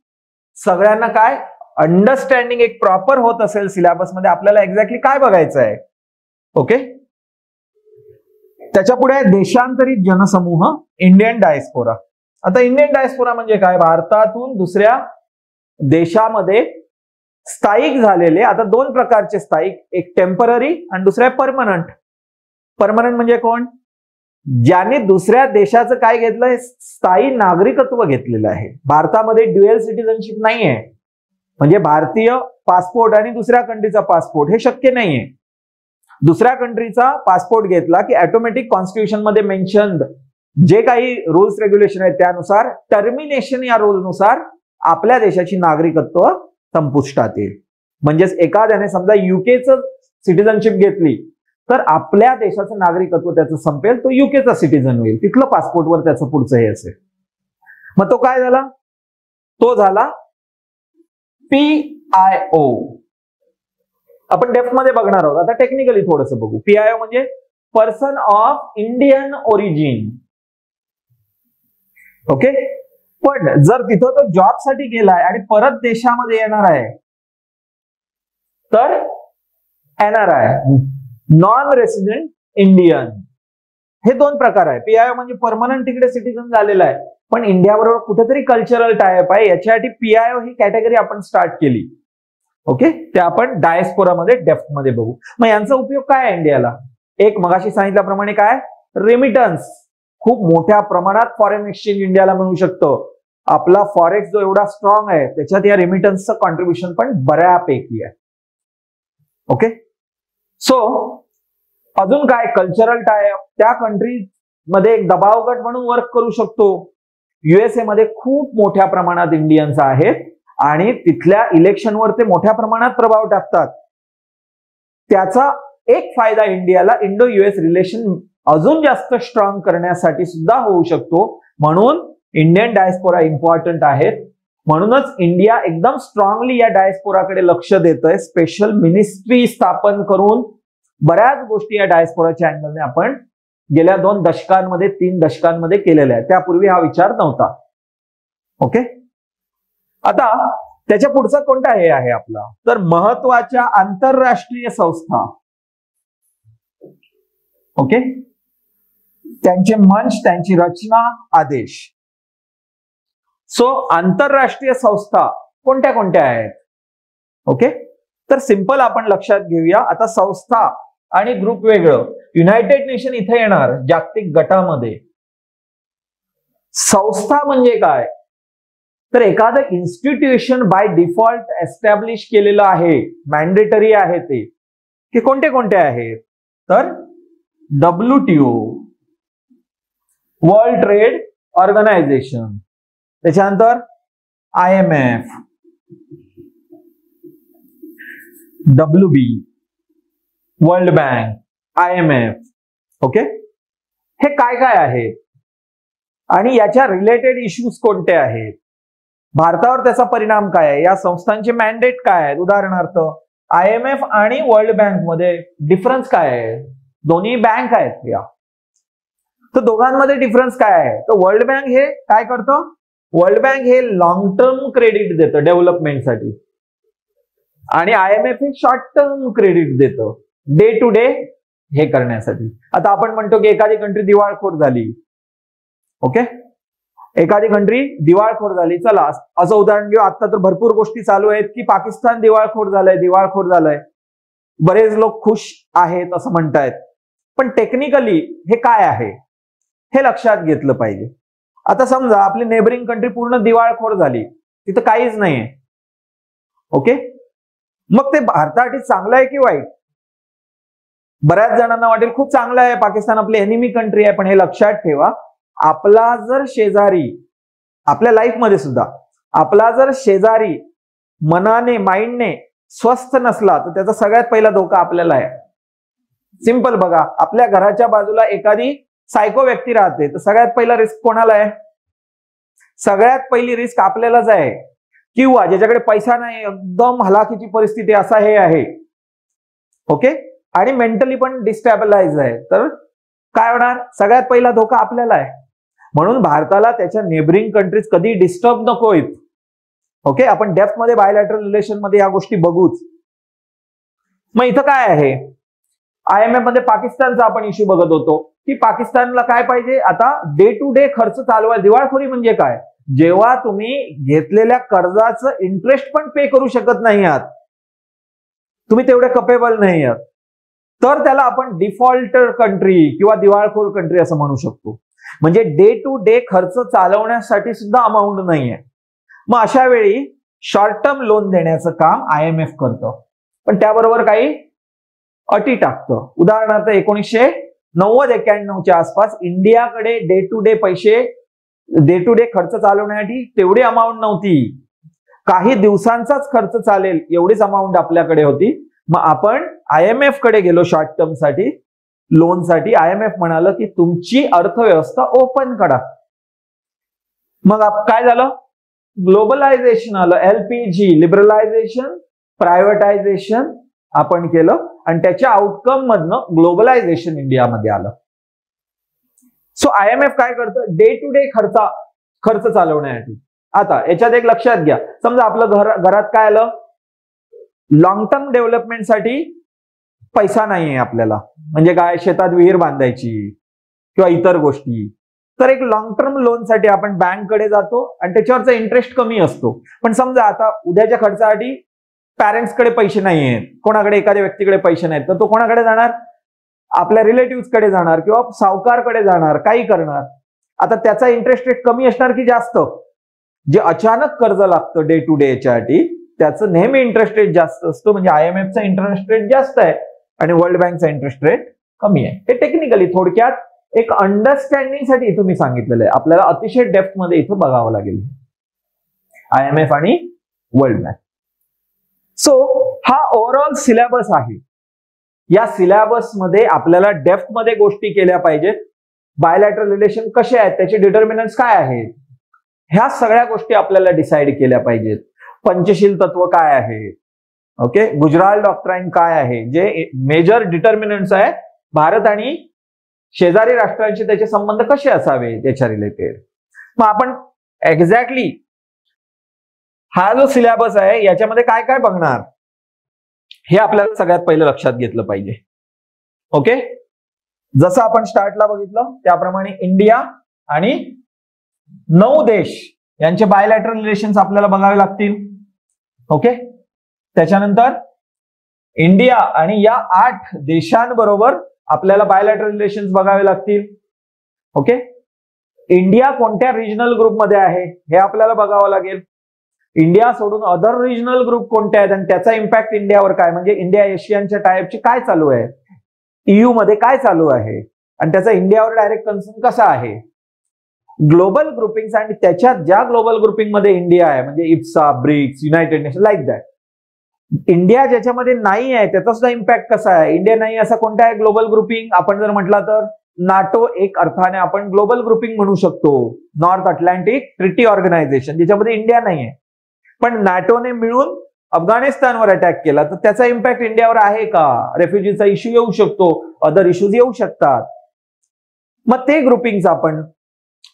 सगळ्यांना काय अंडरस्टँडिंग एक प्रॉपर होत असेल सिलेबस मध्ये आपल्याला एक्झॅक्टली काय बघायचं आहे. ओके, त्याच्या पुढे देशांतरित जनसमूह, इंडियन डायस्पोरा. आता इंडियन डायस्पोरा म्हणजे काय? भारतातून दुसऱ्या देशामध्ये स्थायिक झालेले. आता दोन प्रकारचे स्थायिक, एक टेम्पररी आणि दुसरा परमनंट. परमनंट म्हणजे कोण? ज्याने दुसऱ्या देशाचं काय घेतलंय? स्थायी नागरिकत्व घेतलेलं आहे. भारतामध्ये ड्युअल सिटिझनशिप नाहीये. म्हणजे भारतीय पासपोर्ट आणि दुसऱ्या कंट्रीचा पासपोर्ट हे शक्य नाहीये. दुसऱ्या कंट्रीचा पासपोर्ट घेतला की ऑटोमॅटिक कॉन्स्टिट्यूशन मध्ये मेन्शन जे काही रूल्स रेग्युलेशन आहेत त्यानुसार टर्मिनेशन या रूलनुसार आपल्या देशाची नागरिकत्व संपुष्टात येईल. म्हणजेच एखाद्याने समजा युकेचं सिटिझनशिप घेतली तर आपल्या देशाचं नागरिकत्व त्याचं संपेल, तो युकेचा सिटिझन होईल. तिथलं पासपोर्टवर त्याचं पुढचं हे असेल. मग तो काय झाला? तो झाला PIO. आपण डेप्थ मध्ये बघणार आहोत. आता टेक्निकली थोडंसं बघू. PIO म्हणजे person of Indian origin. Okay, पण जर तिथं तो जॉबसाठी गेलाय आणि परत देशामध्ये येणार आहे तर NRI, नॉन रेसिडेंट इंडियन, हे दोन प्रकार आहे. PIO म्हणजे परमनंट तिकडे सिटीजन झालेला आहे पण इंडिया बरोबर कुठेतरी कल्चरल टायअप आहे, याच्यासाठी PIO ही कॅटेगरी आपण स्टार्ट केली. ओके, ते आपण डायस्पोरामध्ये डेप्थ मध्ये बघू. मग यांचा उपयोग काय आहे इंडियाला? एक मगाशी सांगितल्याप्रमाणे काय, रेमिटन्स. खूप मोठ्या प्रमाणात फॉरेन एक्सचेंज इंडियाला मिळू शकतं. आपला फॉरेक्स जो एवढा स्ट्रॉंग आहे त्याच्यात या रेमिटन्सचं कॉन्ट्रीब्युशन पण बऱ्यापैकी आहे. ओके, सो अजून काय, कल्चरल टायअप. त्या कंट्री मध्ये एक दबाव गट म्हणून वर्क करू शकतो. USA मध्ये खूप मोठ्या प्रमाणात इंडियन्स आहेत आणि तिथल्या इलेक्शनवर ते मोठ्या प्रमाणात प्रभाव टाकतात. त्याचा एक फायदा इंडियाला इंडो US रिलेशन अजून जास्त स्ट्रॉंग करण्यासाठी सुद्धा होऊ शकतो. म्हणून इंडियन डायस्पोरा इम्पॉर्टंट आहेत. म्हणूनच इंडिया एकदम स्ट्रॉंगली या डायस्पोराकडे लक्ष देतोय. स्पेशल मिनिस्ट्री स्थापन करून बऱ्याच गोष्टी या डायस्पोराच्या अँगलने आपण गेल्या 2 दशकांमध्ये 3 दशकांमध्ये केलेल्या आहेत. त्यापूर्वी हा विचार नव्हता. ओके, आता त्याच्या पुढचा कोणता हे आहे आपला, तर महत्वाच्या आंतरराष्ट्रीय संस्था. ओके, त्यांचे मंच, त्यांची रचना, आदेश. सो आंतरराष्ट्रीय संस्था कोणत्या कोणत्या आहेत? ओके, तर सिंपल आपण लक्षात घेऊया. आता संस्था आणि ग्रुप वेगळं. युनायटेड नेशन इथे येणार जागतिक गटामध्ये. संस्था म्हणजे काय, तर एखादं इन्स्टिट्यूशन बाय डिफॉल्ट एस्टॅब्लिश केलेलं आहे, मॅन्डेटरी आहे ते. की कोणते कोणते आहेत, तर WTO, वर्ल्ड ट्रेड ऑर्गनायझेशन, त्याच्यानंतर IMF, WB, world bank, IMF. Okay, हे काय काय आहेत आणि याच्या रिलेटेड इश्यूज कोणते आहेत, भारतावर त्याचा परिणाम काय आहे, या संस्थांचे मॅन्डेट काय आहेत. उदाहरणार्थ IMF आणि वर्ल्ड बँक मध्ये डिफरन्स काय आहे, दोन्ही बँक आहेत या, तर दोघांमध्ये डिफरन्स काय आहे. तर वर्ल्ड बँक हे काय करतं, वर्ल्ड बँक हे लॉंग टर्म क्रेडिट देतं डेव्हलपमेंटसाठी आणि IMF हे शॉर्ट टर्म क्रेडिट देतं डे टू डे हे करण्यासाठी. आता आपण म्हणतो की एखादी कंट्री दिवाळखोर झाली. ओके, एखादी कंट्री दिवाळखोर झाली. चला असं उदाहरण घेऊ. आता तर भरपूर गोष्टी चालू आहेत की पाकिस्तान दिवाळखोर झालंय. बरेच लोक खुश आहेत असं म्हणतायत, पण टेक्निकली हे काय आहे हे लक्षात घेतलं पाहिजे. आता समजा आपली नेबरिंग कंट्री पूर्ण दिवाळखोर झाली, तिथं काहीच नाहीये. ओके, मग ते भारतासाठी चांगलं आहे की वाईट? बऱ्याच जणांना वाटेल खूप चांगलं आहे, पाकिस्तान आपली एनिमी कंट्री आहे. पण हे लक्षात ठेवा, आपला जर शेजारी, आपल्या लाईफ मध्ये सुद्धा आपला जर शेजारी मनाने माइंडने स्वस्थ नसला तर त्याचा सगळ्यात पहिला धोका आपल्याला आहे. सिंपल बघा, आपल्या घराच्या बाजूला एखादी सायको व्यक्ती राहते तर सगळ्यात पहिला रिस्क कोणाला आहे? सगळ्यात पहिली रिस्क आपल्यालाच आहे. किंवा ज्याच्याकडे पैसा नाही, एकदम हलाखीची परिस्थिती असा हे आहे. ओके, आणि मेंटली पण डिस्टॅबलाइज आहे, तर काय होणार? सगळ्यात पहिला धोका आपल्याला आहे. म्हणून भारताला त्याच्या नेबरिंग कंट्रीज कधी डिस्टर्ब नकोत. ओके, आपण डेप्थ मध्ये बायलॅटरल रिलेशन मध्ये या गोष्टी बघूच. मग इथं काय आहे, IMF मध्ये पाकिस्तानचा आपण इश्यू बघत होतो की पाकिस्तानला काय पाहिजे, आता डे टू डे खर्च चालवायला. दिवाळखोरी म्हणजे काय, जेव्हा तुम्ही घेतलेल्या कर्जाचं इंटरेस्ट पण पे करू शकत नाही आहात, तुम्ही तेवढे कपेबल नाही आहात, तर त्याला आपण डिफॉल्टर कंट्री किंवा दिवाळखोर कंट्री असं म्हणू शकतो. म्हणजे डे टू डे खर्च चालवण्यासाठी सुद्धा अमाऊंट नाहीये. मग अशा वेळी शॉर्ट टर्म लोन देण्याचं काम IMF करतं, पण त्याबरोबर काही अटी टाकतं. उदाहरणार्थ 1990-91च्या आसपास इंडियाकडे डे टू डे पैसे, डे टू डे खर्च चालवण्यासाठी तेवढी अमाऊंट नव्हती. काही दिवसांचाच खर्च चालेल एवढीच अमाऊंट आपल्याकडे होती. मग आपण IMF कडे गेलो शॉर्ट टर्म साठी, लोनसाठी. IMF म्हणालं की तुमची अर्थव्यवस्था ओपन करा. मग काय झालं, ग्लोबलायझेशन आलं, LPG, लिबरलायझेशन, प्रायव्हेटायझेशन आपण केलं आणि त्याच्या आउटकम मधनं ग्लोबलायझेशन इंडियामध्ये आलं. सो IMF काय करतं, डे टू डे खर्च चालवण्यासाठी. आता याच्यात एक लक्षात घ्या, समजा आपलं घरात काय आलं, लॉंग टर्म डेव्हलपमेंटसाठी पैसा नाहीये आपल्याला, म्हणजे काय, शेतात विहीर बांधायची किंवा इतर गोष्टी, तर एक लॉंग टर्म लोनसाठी आपण बँककडे जातो आणि त्याच्यावरचा इंटरेस्ट कमी असतो. पण समजा आता उद्याच्या खर्चासाठी पॅरेंट्सकडे पैसे नाही आहेत, कोणाकडे एखाद्या व्यक्तीकडे पैसे नाहीत, तर तो कोणाकडे जाणार, आपल्या रिलेटिव्हकडे जाणार किंवा सावकारकडे जाणार, काही करणार. आता त्याचा इंटरेस्ट रेट कमी असणार की जास्त, जे अचानक कर्ज लागतं डे टू डे याच्यासाठी त्याचं नेहमी इंटरेस्ट रेट जास्त असतो, म्हणजे IMFचा इंटरेस्ट रेट जास्त आहे आणि वर्ल्ड बँकचा इंटरेस्ट रेट कमी आहे. हे टेक्निकली थोडक्यात एक अंडरस्टँडिंग साठी इथं मी सांगितलेलं आहे, आपल्याला अतिशय डेप्थ मध्ये इथं बघावं लागेल IMF आणि वर्ल्ड बँक. सो हा ओव्हरऑल सिलेबस आहे. या सिलेबस मध्ये आपल्याला डेप्थ मध्ये गोष्टी केल्या पाहिजेत. बायलॅटरल रिलेशन कसे आहेत, त्याचे डिटर्मिनंट्स काय आहेत, ह्या सगळ्या गोष्टी आपल्याला डिसाइड केल्या पाहिजेत. पंचशील तत्व काय आहे, ओके, गुजराल डॉक्ट्राईन काय आहे, जे मेजर डिटर्मिनंट्स आहे भारत आणि शेजारी राष्ट्रांशी त्याचे संबंध कसे असावे त्याच्या रिलेटेड. मग आपण एक्झॅक्टली हा जो सिलेबस आहे याच्यामध्ये काय काय बघणार हे आपल्याला सगळ्यात पहिलं लक्षात घेतलं पाहिजे. ओके, जसं आपण स्टार्टला बघितलं त्याप्रमाणे इंडिया आणि 9 देश यांचे बायलॅटरल रिलेशन्स आपल्याला बघावे लागतील. ओके, त्याच्यानंतर इंडिया आणि या 8 देशांबरोबर आपल्याला बायलॅटरल रिलेशन्स बघावे लागतील. ओके, इंडिया कोणत्या रिजनल ग्रुपमध्ये आहे हे आपल्याला बघावं लागेल. इंडिया सोडून अदर रिजनल ग्रुप कोणते आहेत आणि त्याचा इम्पॅक्ट इंडियावर काय, म्हणजे इंडिया एशियनच्या टायपची काय चालू आहे, EU मध्ये काय चालू आहे आणि त्याचा इंडियावर डायरेक्ट कन्सर्न कसा आहे. ग्लोबल ग्रुपिंग आणि त्याच्यात ज्या ग्लोबल ग्रुपिंग मध्ये इंडिया आहे, म्हणजे IBSA, BRICS, United Nation, like that. India ज्याच्यामध्ये नाही आहे त्याचा सुद्धा इम्पॅक्ट कसा आहे. इंडिया नाही असा कोणता आहे ग्लोबल ग्रुपिंग, आपण जर म्हटलं तर नाटो एक अर्थाने आपण ग्लोबल ग्रुपिंग म्हणू शकतो, नॉर्थ अटलांटिक ट्रिटी ऑर्गनायझेशन, ज्याच्यामध्ये इंडिया नाही आहे. पण नाटोने मिळून अफगाणिस्तानवर अटॅक केला तर त्याचा इम्पॅक्ट इंडियावर आहे का, रेफ्युजीचा इश्यू येऊ शकतो, अदर इश्यूज येऊ शकतात. मग ते ग्रुपिंग्स आपण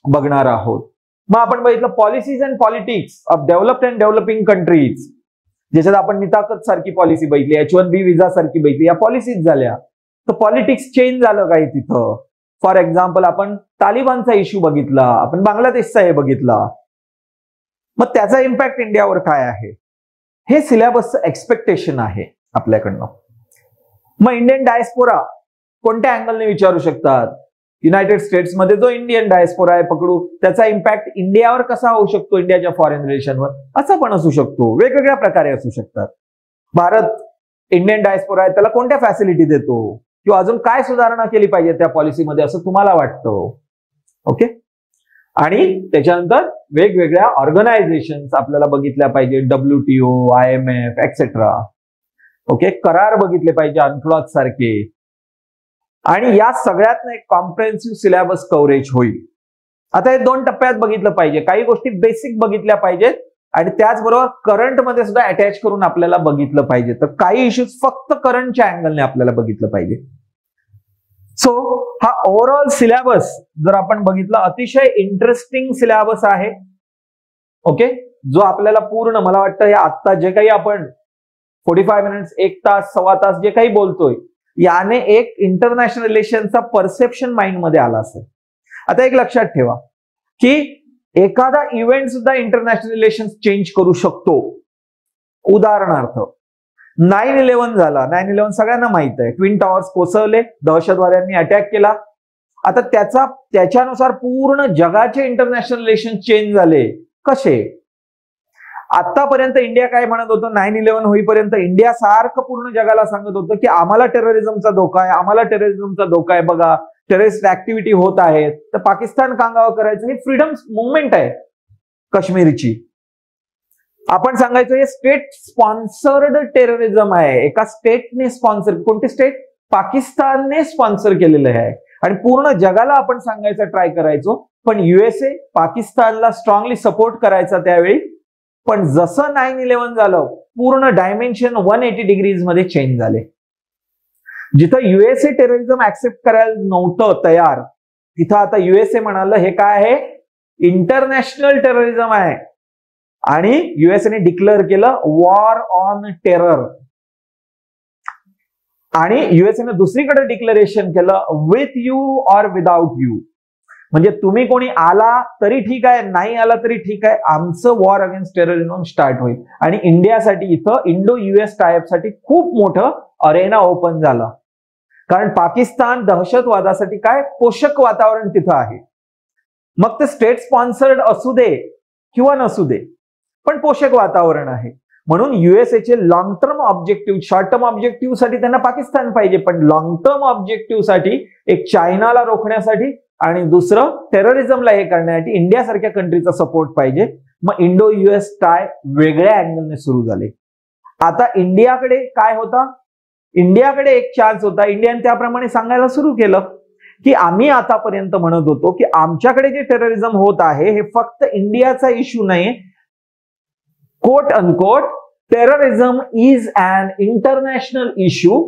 बघणार आहोत. मग आपण बघितलं policies and politics of developed and developing countries, ज्याच्यात आपण निताकत सारखी पॉलिसी बघितली, H1B विजा सारखी बघितली, या पॉलिसीज झाल्या. तर पॉलिटिक्स चेंज झालं काही तिथं. फॉर एक्झाम्पल आपण तालिबानचा इश्यू बघितला, आपण बांगलादेशचा हे बघितला. मग त्याचा इम्पॅक्ट इंडियावर काय आहे हे सिलेबसचं एक्सपेक्टेशन आहे आपल्याकडनं. मग इंडियन डायस्पोरा कोणत्या अँगलने विचारू शकतात, युनायटेड स्टेट्समध्ये जो इंडियन डायस्पोरा आहे पकडू, त्याचा इम्पॅक्ट इंडियावर कसा होऊ शकतो, इंडियाच्या फॉरेन रिलेशनवर, असं पण असू शकतो, वेगवेगळ्या प्रकारे असू शकतात. भारत इंडियन डायस्पोरा आहे त्याला कोणत्या फॅसिलिटी देतो किंवा अजून काय सुधारणा केली पाहिजे त्या पॉलिसीमध्ये असं तुम्हाला वाटतं. ओके, आणि त्याच्यानंतर वेगवेगळ्या ऑर्गनायझेशन्स आपल्याला बघितल्या पाहिजे, WTO, IMF एक्सेट्रा. ओके, करार बघितले पाहिजे, अनक्लॉज सारखे. आणि या सगळ्यातनं एक कॉम्प्रिहेन्सिव्ह सिलेबस कव्हरेज होईल. आता हे 2 टप्प्यात बघितलं पाहिजे, काही गोष्टी बेसिक बघितल्या पाहिजेत आणि त्याचबरोबर करंट मध्ये सुद्धा अटॅच करून आपल्याला बघितलं पाहिजे. तर काही इश्यूज फक्त करंटच्या अँगलने आपल्याला बघितलं पाहिजे. सो हा ओव्हरऑल सिलेबस जर आपण बघितलं अतिशय इंटरेस्टिंग सिलेबस आहे. ओके, जो आपल्याला पूर्ण मला वाटतं हे आता जे काही आपण 45 मिनिट्स, 1 तास, सव्वा तास जे काही बोलतोय याने एक इंटरनॅशनल रिलेशनचा परसेप्शन माइंड मध्ये आला असेल. आता एक लक्षात ठेवा की एखादा इव्हेंट सुद्धा इंटरनॅशनल रिलेशन्स चेंज करू शकतो. उदाहरणार्थ 9/11 झाला, 9/11 सगळ्यांना माहित आहे, ट्विन टॉवर्स कोसळले, दहशतवाद्यांनी अटॅक केला. आता त्याच्यानुसार पूर्ण जगाचे इंटरनॅशनल रिलेशन चेंज झाले. कसे? आतापर्यंत इंडिया काय म्हणत होतं, 9/11 होईपर्यंत इंडिया सारखं पूर्ण जगाला सांगत होतं की आम्हाला टेररिझमचा धोका आहे, आम्हाला टेररिझमचा धोका आहे, बघा टेररिस्ट ऍक्टिव्हिटी होत आहेत. तर पाकिस्तान कांगावं करायचं, ही फ्रीडम मुवमेंट आहे काश्मीरची. आपण सांगायचं हे स्टेट स्पॉन्सर्ड टेररिझम आहे, एका स्टेटने स्पॉन्सर, कोणते स्टेट? पाकिस्तानने स्पॉन्सर केलेलं आहे. आणि पूर्ण जगाला आपण सांगायचं ट्राय करायचो, पण USA पाकिस्तानला स्ट्रॉंगली सपोर्ट करायचा त्यावेळी. पण जसं 9/11 झालं पूर्ण डायमेन्शन 180 डिग्रीज मध्ये चेंज झाले. जिथं USA टेररिझम ऍक्सेप्ट करायला नव्हतं तयार, तिथं आता USA म्हणालं हे काय आहे, इंटरनॅशनल टेररिझम आहे आणि युएसने डिक्लेअर केलं वॉर ऑन टेरर. आणि युएसने दुसरीकडे डिक्लेरेशन केलं with you or without you. म्हणजे तुम्ही कोणी आला तरी ठीक आहे, नाही आला तरी ठीक आहे, आमचं वॉर अगेन्स्ट टेररिझम स्टार्ट होईल. आणि इंडियासाठी इथं इंडो युएस टायअप साठी खूप मोठं अरेना ओपन झालं. कारण पाकिस्तान दहशतवादासाठी काय पोषक वातावरण तिथं आहे. मग ते स्टेट स्पॉन्सर्ड असू दे किंवा नसू दे, पण पोषक वातावरण आहे. म्हणून युएसएचे long term objective, short term objective साठी त्यांना पाकिस्तान पाहिजे, पण लॉंग टर्म ऑब्जेक्टिव्ह साठी एक चायनाला रोखण्यासाठी आणि दुसरं टेररिझमला हे करण्यासाठी इंडिया सारख्या कंट्रीचा सपोर्ट पाहिजे. मग इंडो युएस टाय वेगळ्या अँगलने सुरू झाले. आता इंडियाकडे काय होता, इंडियाकडे एक चान्स होता. इंडियाने त्याप्रमाणे सांगायला सुरू केलं की आम्ही आतापर्यंत म्हणत होतो की आमच्याकडे जे टेररिझम होत आहे हे फक्त इंडियाचा इश्यू नाही, quote unquote, terrorism is an international issue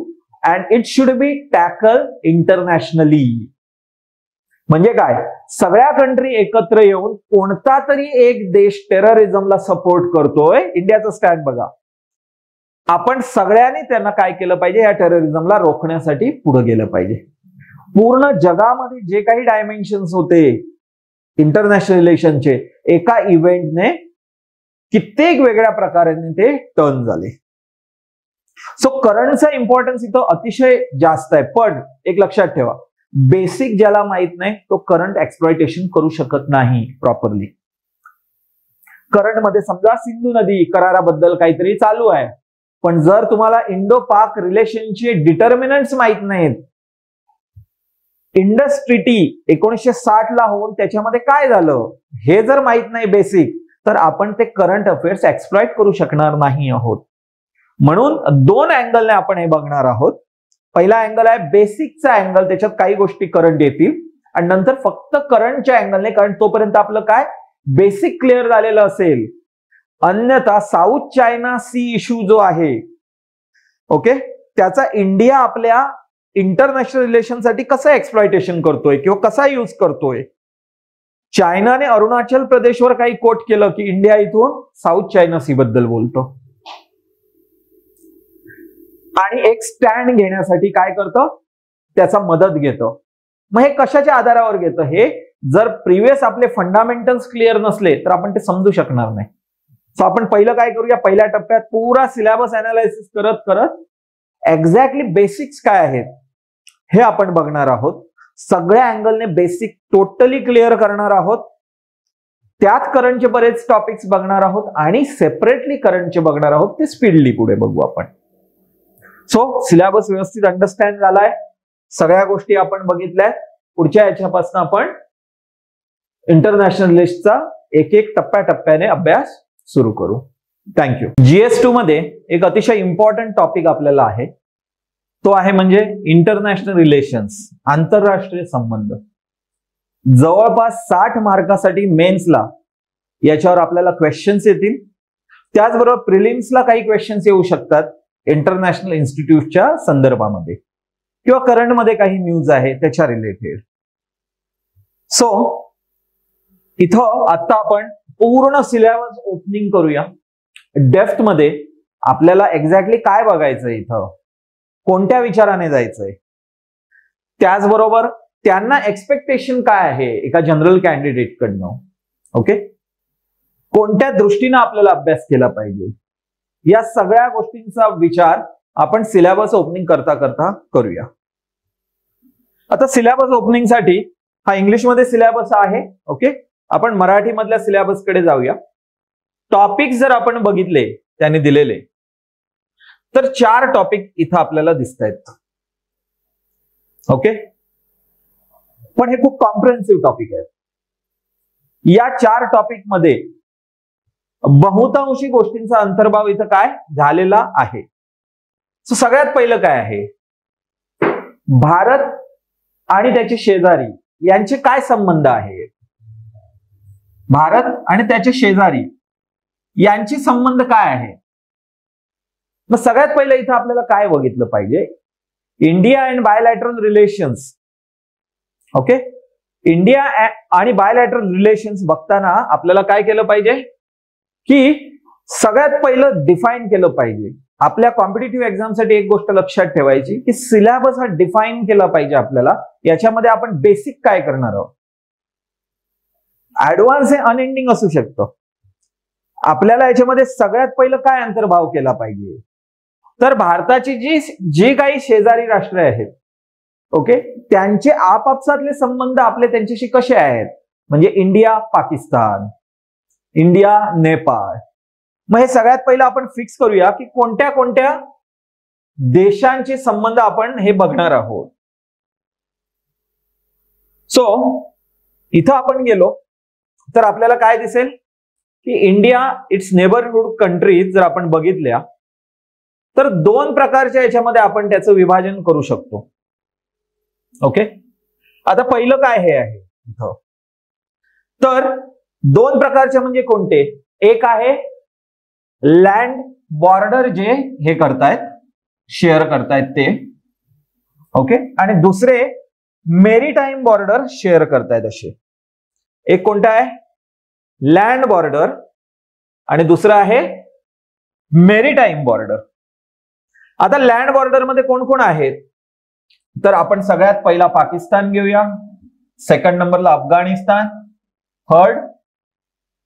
and it should be tackled internationally. म्हणजे काय, सगळ्या कंट्री एकत्र येऊन कोणता तरी एक देश टेररिझमला सपोर्ट करतोय, इंडियाचा स्टँड बघा, आपण सगळ्यांनी त्यांना काय केलं पाहिजे, या टेररिझमला रोखण्यासाठी पुढे गेलं पाहिजे. पूर्ण जगामध्ये जे काही डायमेन्शन्स होते इंटरनॅशनल रिलेशनचे, एका इव्हेंटने कित्येक वेगळ्या प्रकाराने ते टर्न झाले. सो करंटचा इम्पॉर्टन्स इथं अतिशय जास्त आहे. पण एक लक्षात ठेवा, बेसिक ज्याला माहित नाही तो करंट एक्सप्लॉयटेशन करू शकत नाही प्रॉपरली. करंट मध्ये समजा सिंधू नदी कराराबद्दल काहीतरी चालू आहे, पण जर तुम्हाला इंडो पाक रिलेशनचे डिटर्मिनंट्स माहित नाहीत, इंडस ट्रिटी 1960 ला होऊन त्याच्यामध्ये काय झालं हे जर माहित नाही बेसिक, तर आपण ते करंट अफेअर्स एक्सप्लॉइट करू शकणार नाही आहोत. म्हणून दोन अँगलने आपण हे बघणार आहोत. पहिला अँगल आहे बेसिकचा अँगल, त्याच्यात काही गोष्टी करंट येतील, आणि नंतर फक्त करंटच्या अँगलने, कारण तोपर्यंत आपलं काय बेसिक क्लिअर झालेलं असेल. अन्यथा साऊथ चायना सी इश्यू जो आहे, ओके, त्याचा इंडिया आपल्या इंटरनॅशनल रिलेशनसाठी कसं एक्सप्लॉयटेशन करतोय किंवा कसा यूज करतोय. चायनाने अरुणाचल प्रदेशवर काही कोट केलं की इंडिया इथून साऊथ चायना सी बद्दल बोलतो आणि एक स्टँड घेण्यासाठी काय करतं, त्याचा मदत घेतं. मग हे कशाच्या आधारावर घेतं, हे जर प्रिव्हियस आपले फंडामेंटल्स क्लिअर नसले तर आपण ते समजू शकणार नाही. सो आपण पहिलं काय करूया, पहिल्या टप्प्यात पुरा सिलेबस अनालायसिस करत करत एक्झॅक्टली बेसिक्स काय आहेत हे आपण बघणार आहोत. सगळ्या अँगलने बेसिक टोटली क्लिअर करणार आहोत. त्यात करंटचे बरेच टॉपिक्स बघणार आहोत आणि सेपरेटली करंटचे बघणार आहोत, ते स्पीडली पुढे बघू आपण. सो सिलेबस व्यवस्थित अंडरस्टँड झालाय, सगळ्या गोष्टी आपण बघितल्यात. पुढच्या याच्यापासून आपण इंटरनॅशनल लिस्टचा एक एक टप्प्याटप्प्याने अभ्यास सुरू करू. थँक्यू. GS2 मध्ये एक अतिशय इम्पॉर्टंट टॉपिक आपल्याला आहे, तो आहे म्हणजे इंटरनॅशनल रिलेशन्स, आंतरराष्ट्रीय संबंध. जवळपास 60 मार्कासाठी मेन्सला याच्यावर आपल्याला क्वेश्चन्स येतील. त्याचबरोबर प्रिलिम्सला काही क्वेश्चन्स येऊ शकतात इंटरनॅशनल इन्स्टिट्यूटच्या संदर्भामध्ये किंवा करंटमध्ये काही न्यूज आहे त्याच्या रिलेटेड. सो इथं आता आपण पूर्ण सिलेबस ओपनिंग करूया. डेप्थ मध्ये आपल्याला एक्झॅक्टली काय बघायचंय, इथं कोणत्या विचाराने जायचंय, त्याचबरोबर त्यांना एक्सपेक्टेशन काय आहे एका जनरल कॅन्डिडेट कडनं, ओके, कोणत्या दृष्टीने आपल्याला अभ्यास केला पाहिजे, या सगळ्या गोष्टींचा विचार आपण सिलेबस ओपनिंग करता करता करूया. आता सिलेबस ओपनिंग साठी हा इंग्लिश मध्ये सिलेबस आहे, ओके. आपण मराठी मधल्या सिलेबस कडे जाऊया. टॉपिक जर आपण बघितले त्याने दिलेले, तर 4 टॉपिक इथं आपल्याला दिसत आहेत, ओके. पण हे खूप कॉम्प्रिहेन्सिव्ह टॉपिक आहे. या 4 टॉपिक मध्ये बहुतांशी गोष्टींचा अंतर्भाव इथं काय झालेला आहे. सो सगळ्यात पहिलं काय आहे, भारत आणि त्याचे शेजारी यांचे काय संबंध आहे. भारत आणि त्याचे शेजारी यांचे संबंध काय आहे. मग सगळ्यात पहिलं इथं आपल्याला काय बघितलं पाहिजे, India and bilateral relations, okay. India आणि बायलॅटरल रिलेशन्स बघताना आपल्याला काय केलं पाहिजे की सगळ्यात पहिलं डिफाईन केलं पाहिजे. आपल्या कॉम्पिटिटिव्ह एक्झामसाठी एक गोष्ट लक्षात ठेवायची की सिलेबस हा डिफाईन केला पाहिजे आपल्याला. याच्यामध्ये आपण बेसिक काय करणार आहोत. ऍडव्हान्स हे अनएंडिंग असू शकतं. आपल्याला याच्यामध्ये सगळ्यात पहिलं काय अंतर्भाव केला पाहिजे तर भारताची जी काही शेजारी राष्ट्र आहेत ओके त्यांचे आपापसातले संबंध आपले त्यांच्याशी कसे आहेत म्हणजे इंडिया पाकिस्तान, इंडिया नेपाळ. मग हे सगळ्यात पहिलं आपण फिक्स करूया की कोणत्या कोणत्या देशांचे संबंध आपण हे बघणार आहोत. सो इथं आपण गेलो तर आपल्याला काय दिसेल की इंडिया इट्स नेबरहुड कंट्रीज जर आपण बघितल्या तर दोन प्रकारच्या याच्यामध्ये आपण त्याचं विभाजन करू शकतो. ओके आता पहिलं काय हे आहे इथं तर दोन प्रकारचे म्हणजे कोणते. एक आहे लँड बॉर्डर जे हे करतायत शेअर करतायत ते ओके आणि दुसरे मेरीटाईम बॉर्डर शेअर करतायत असे. एक कोणता आहे लँड बॉर्डर आणि दुसरा आहे मेरीटाईम बॉर्डर. आता लँड बॉर्डर मध्ये कोण कोण आहेत तर आपण सगळ्यात पहिला पाकिस्तान घेऊया, सेकंड नंबरला अफगाणिस्तान, थर्ड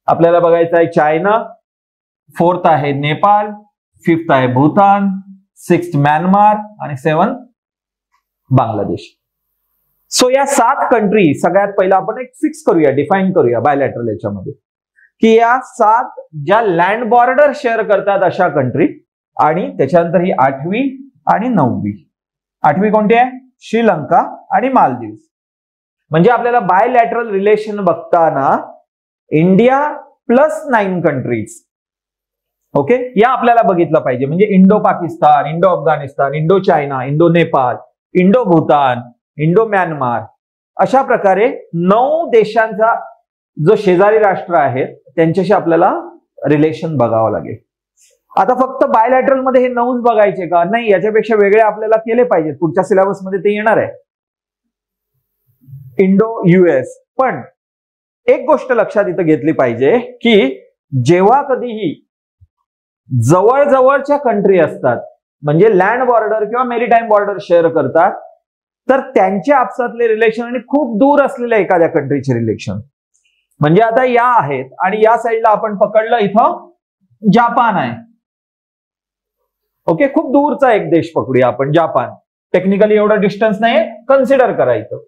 आपल्याला बघायचं आहे चायना, फोर्थ आहे नेपाळ, फिफ्थ आहे भूतान, सिक्स्थ म्यानमार आणि सेवन बांगलादेश. सो या 7 कंट्री सगळ्यात पहिला आपण एक फिक्स करूया डिफाईन करूया बायलॅटरल याच्यामध्ये की या 7 ज्या लँड बॉर्डर शेअर करतात अशा कंट्री आणि त्याच्यानंतर ही 8वी आणि 9वी. 8वी कोणती आहे श्रीलंका आणि मालदीव्स. म्हणजे आपल्याला बायलॅटरल रिलेशन बघताना इंडिया प्लस 9 कंट्रीज ओके या आपल्याला बघितलं पाहिजे. म्हणजे Indo Pakistan, Indo Afghanistan, Indo China, Indo Nepal, Indo Bhutan, Indo Myanmar अशा प्रकारे 9 देशांचा जो शेजारी राष्ट्र आहेत त्यांच्याशी आपल्याला रिलेशन बघावं लागेल. आता फक्त बायलॅटरल मध्ये हे 9 बघायचे का नाही याच्यापेक्षा वेगळे आपल्याला केले पाहिजेत. पुढच्या सिलेबस मध्ये ते येणार आहे इंडो US. पण एक गोष्ट लक्षात इथं घेतली पाहिजे की जेव्हा कधीही जवळजवळच्या कंट्री असतात म्हणजे लँड बॉर्डर किंवा मेरीटाईम बॉर्डर शेअर करतात तर त्यांच्या आपसातले रिलेशन आणि खूप दूर असलेल्या एखाद्या कंट्रीचे रिलेशन म्हणजे आता या आहेत आणि या साईडला आपण पकडलं इथं जापान आहे ओके खूप दूरचा एक देश पकडूया आपण जापान. टेक्निकली एवढं डिस्टन्स नाही कन्सिडर करायचं.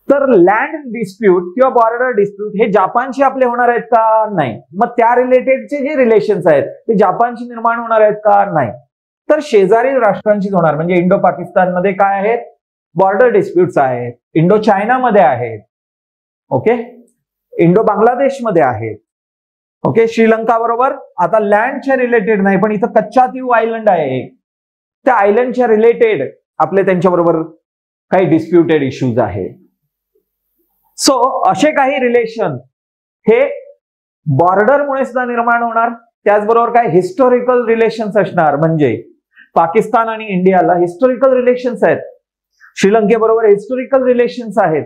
तर लँड डिस्प्यूट किंवा बॉर्डर डिस्प्यूट हे जापानशी आपले होणार आहेत का नाही. मग त्या रिलेटेडचे जे रिलेशन्स आहेत ते जापानशी निर्माण होणार आहेत का नाही. तर शेजारी राष्ट्रांशीच होणार. म्हणजे इंडो पाकिस्तान मध्ये काय आहेत बॉर्डर डिस्प्यूट्स आहेत, इंडो चायना मध्ये आहेत ओके, इंडो बांगलादेश मध्ये आहेत ओके, श्रीलंका बरोबर. आता लँडच्या रिलेटेड नाही पण इथं कच्चातीव आयलंड आहे त्या आयलंडच्या रिलेटेड आपले त्यांच्याबरोबर काही डिस्प्युटेड इश्यूज आहेत. सो असे काही रिलेशन हे बॉर्डरमुळे सुद्धा निर्माण होणार. त्याचबरोबर काय हिस्टॉरिकल रिलेशन्स असणार. म्हणजे पाकिस्तान आणि इंडियाला हिस्टॉरिकल रिलेशन्स आहेत, श्रीलंकेबरोबर हिस्टॉरिकल रिलेशन्स आहेत.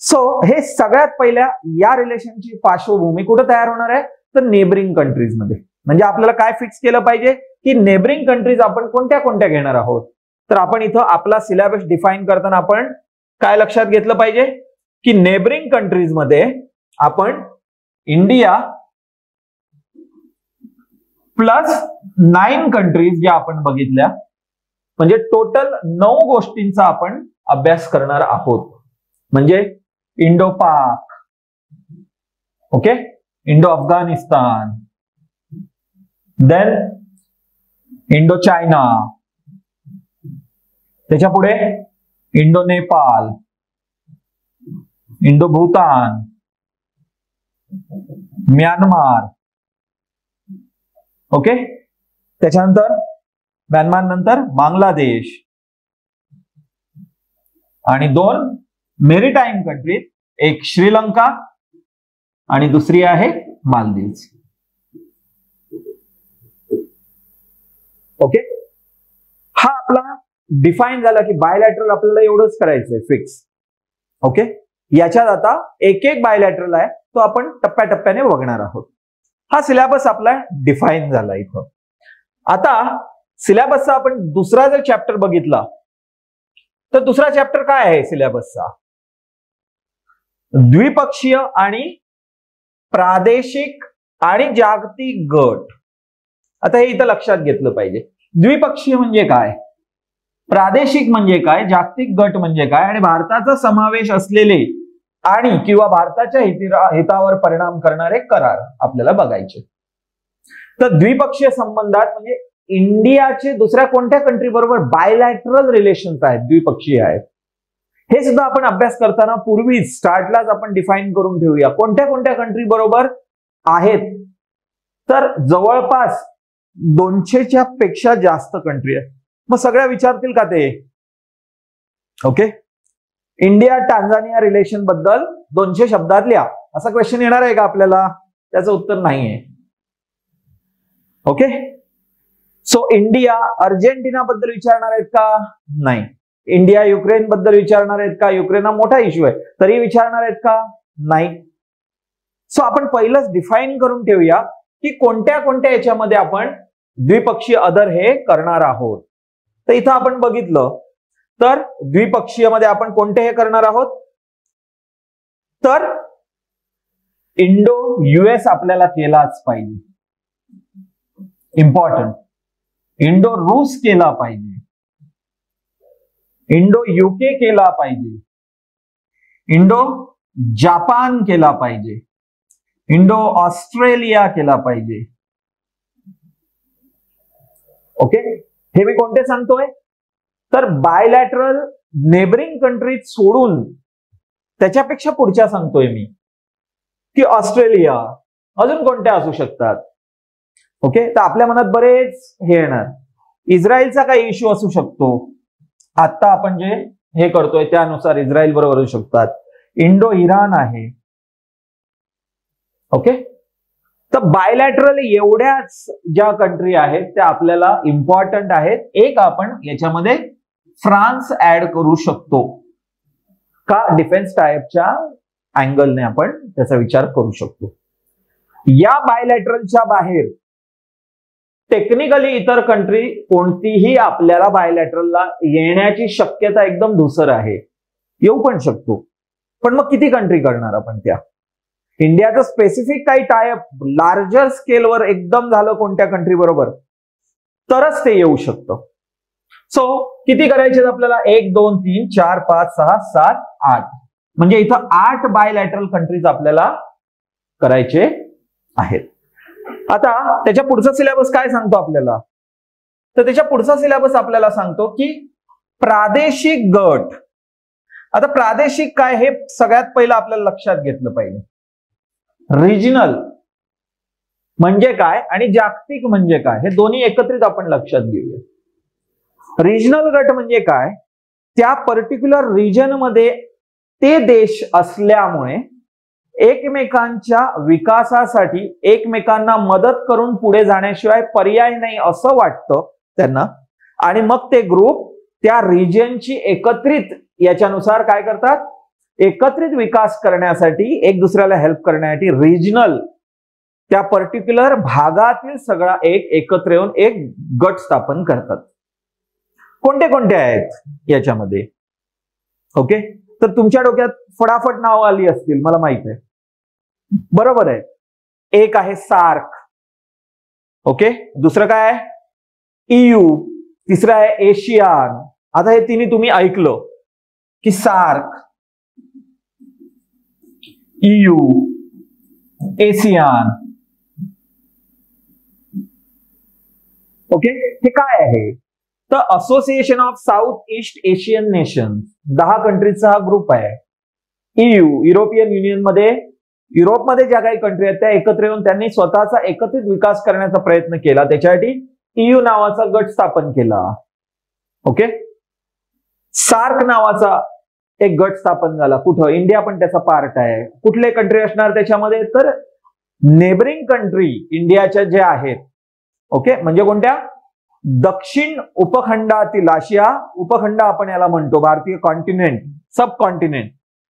सो हे सगळ्यात पहिल्या या रिलेशनची पार्श्वभूमी कुठे तयार होणार आहे तर नेबरिंग कंट्रीज मध्ये. म्हणजे आपल्याला काय फिक्स केलं पाहिजे की नेबरिंग कंट्रीज आपण कोणत्या कोणत्या घेणार आहोत. तर आपण इथं आपला सिलेबस डिफाईन करताना आपण काय लक्षात घेतलं पाहिजे की नेबरिंग कंट्रीज मध्ये आपण इंडिया प्लस 9 कंट्रीज ज्या आपण बघितल्या म्हणजे टोटल 9 गोष्टींचा आपण अभ्यास करणार आहोत. म्हणजे Indo Pak okay, Indo Afghanistan, then Indo China, त्याच्या पुढे Indo Nepal, Indo Bhutan, Myanmar okay, त्याच्यानंतर म्यानमार नंतर बांगलादेश आणि 2 मेरीटाईम कंट्री, एक श्रीलंका आणि दुसरी आहे मालदीव्स ओके. हा आपला डिफाईन झालं की बायलॅटरल आपल्याला एवढंच करायचंय फिक्स. ओके, याच्यात आता एक एक बायलॅटरल आहे तो आपण टप्प्याटप्प्याने बघणार आहोत. हा सिलेबस आपला डिफाईन झाला इथं. आता सिलेबसचा आपण दुसरा जर चॅप्टर बघितला तर दुसरा चॅप्टर काय आहे सिलेबसचा? द्विपक्षीय आणि प्रादेशिक आणि जागतिक गट. आता हे इथं लक्षात घेतलं पाहिजे. द्विपक्षीय म्हणजे काय, प्रादेशिक म्हणजे काय, जागतिक गट म्हणजे काय, आणि भारताचा समावेश असलेले आणि किंवा भारताच्या हितावर परिणाम करणारे करार आपल्याला बघायचे. तर द्विपक्षीय संबंधात म्हणजे इंडियाचे दुसऱ्या कोणत्या कंट्री बरोबर बायलॅटरल रिलेशन्स आहेत, द्विपक्षीय आहेत, हे सुद्धा आपण अभ्यास करताना पूर्वी स्टार्टलाच आपण डिफाईन करून ठेवूया. कोणत्या कोणत्या कंट्री बरोबर आहेत, तर जवळपास 200च्या पेक्षा जास्त कंट्री आहेत. मग सगळ्या विचारतील का ते? ओके, इंडिया टांझानिया रिलेशन बद्दल 200 शब्दात लिहा, असा क्वेश्चन येणार आहे का आपल्याला? त्याचं उत्तर नाहीये. ओके, सो इंडिया अर्जेंटिना बद्दल विचारणार आहेत का? नाही. इंडिया युक्रेन बद्दल विचारणार आहेत का? युक्रेन हा मोठा इश्यू आहे, तरी विचारणार आहेत का? नाही. सो आपण पहिलंच डिफाईन करून ठेवूया की कोणत्या कोणत्या याच्यामध्ये आपण द्विपक्षीय अदर हे करणार आहोत. तर इथं आपण बघितलं तर द्विपक्षीय मध्ये आपण कोणते हे करणार आहोत, तर इंडो US आपल्याला केलाच पाहिजे, इम्पॉर्टंट. इंडो रूस केला पाहिजे, इंडो UK केला पाहिजे, इंडो जापान केला पाहिजे, इंडो ऑस्ट्रेलिया केला पाहिजे. ओके, हे मी कोणते सांगतोय, तर बायलॅटरल नेबरिंग कंट्रीज सोडून त्याच्यापेक्षा पुढच्या सांगतोय मी की ऑस्ट्रेलिया, अजून कोणत्या असू शकतात. ओके, तर आपल्या मनात बरेच हे येणार, इस्रायलचा काही इश्यू असू शकतो, आता आपण जे हे करतोय त्यानुसार इस्रायल बरोबर असू शकतात, इंडो इराण आहे. ओके, तर बायलॅटरल एवढ्याच ज्या कंट्री आहेत त्या आपल्याला इम्पॉर्टंट आहेत. एक आपण याच्यामध्ये फ्रान्स ऍड करू शकतो का, डिफेन्स टाईपच्या अँगलने आपण त्याचा विचार करू शकतो. या बायलॅटरलच्या बाहेर टेक्निकली इतर कंट्री कोणतीही आपल्याला बायलॅटरलला येण्याची शक्यता एकदम धुसर आहे, येऊ पण शकतो, पण मग किती कंट्री करणार आपण त्या? इंडियाचं स्पेसिफिक काही टायअप लार्जर स्केलवर एकदम झालं कोणत्या कंट्री बरोबर तरच ते येऊ शकतं. सो किती करायचे आपल्याला? 1 2 3 4 5 6 7 8, म्हणजे इथं 8 बायलॅटरल कंट्रीज आपल्याला करायचे आहेत. आता त्याच्या पुढचा सिलेबस काय सांगतो आपल्याला, तर त्याच्या पुढचा सिलेबस आपल्याला सांगतो की प्रादेशिक गट. आता प्रादेशिक काय हे सगळ्यात पहिलं आपल्याला लक्षात घेतलं पाहिजे. रिजनल म्हणजे काय आणि जागतिक म्हणजे काय हे दोन्ही एकत्रित आपण लक्षात घेऊया. रिजनल गट म्हणजे काय, त्या पर्टिक्युलर रिजन मध्ये ते देश असल्यामुळे एकमेकांच्या विकासासाठी एकमेकांना मदत करून पुढे जाण्याशिवाय पर्याय नाही असं वाटतं त्यांना, आणि मग ते ग्रुप त्या रिजनची एकत्रित याच्यानुसार काय करतात, एकत्रित विकास करण्यासाठी एक दुसऱ्याला हेल्प करण्यासाठी रिजनल त्या पर्टिक्युलर भागातील सगळा एकत्र येऊन एक गट स्थापन करतात. कोणते कोणते आहेत याच्यामध्ये? ओके, तर तुमच्या डोक्यात फटाफट नाव आली असतील मला माहित आहे, बरोबर आहे. एक आहे सार्क, ओके, दुसरं काय आहे EU, तिसरं आहे एशियान. आता हे तिन्ही तुम्ही ऐकलं की सार्क, EU, एशियान. ओके, हे काय आहे, तर association of south east Asian nation, 10 कंट्रीजचा हा ग्रुप आहे. EU, युरोपियन युनियन मध्ये युरोपमध्ये ज्या काही कंट्री आहेत त्या एकत्र येऊन त्यांनी स्वतःचा एकत्रित विकास करण्याचा प्रयत्न केला, त्याच्यासाठी EU नावाचा गट स्थापन केला. ओके, सार्क नावाचा एक गट स्थापन झाला. कुठं? इंडिया पण त्याचा पार्ट आहे. कुठले कंट्री असणार त्याच्यामध्ये, तर नेबरिंग कंट्री इंडियाच्या ज्या आहेत. ओके, म्हणजे कोणत्या? दक्षिण उपखंडातील, आशिया उपखंड आपण याला म्हणतो, भारतीय कॉन्टिनेंट, सब कॉन्टिनेंट,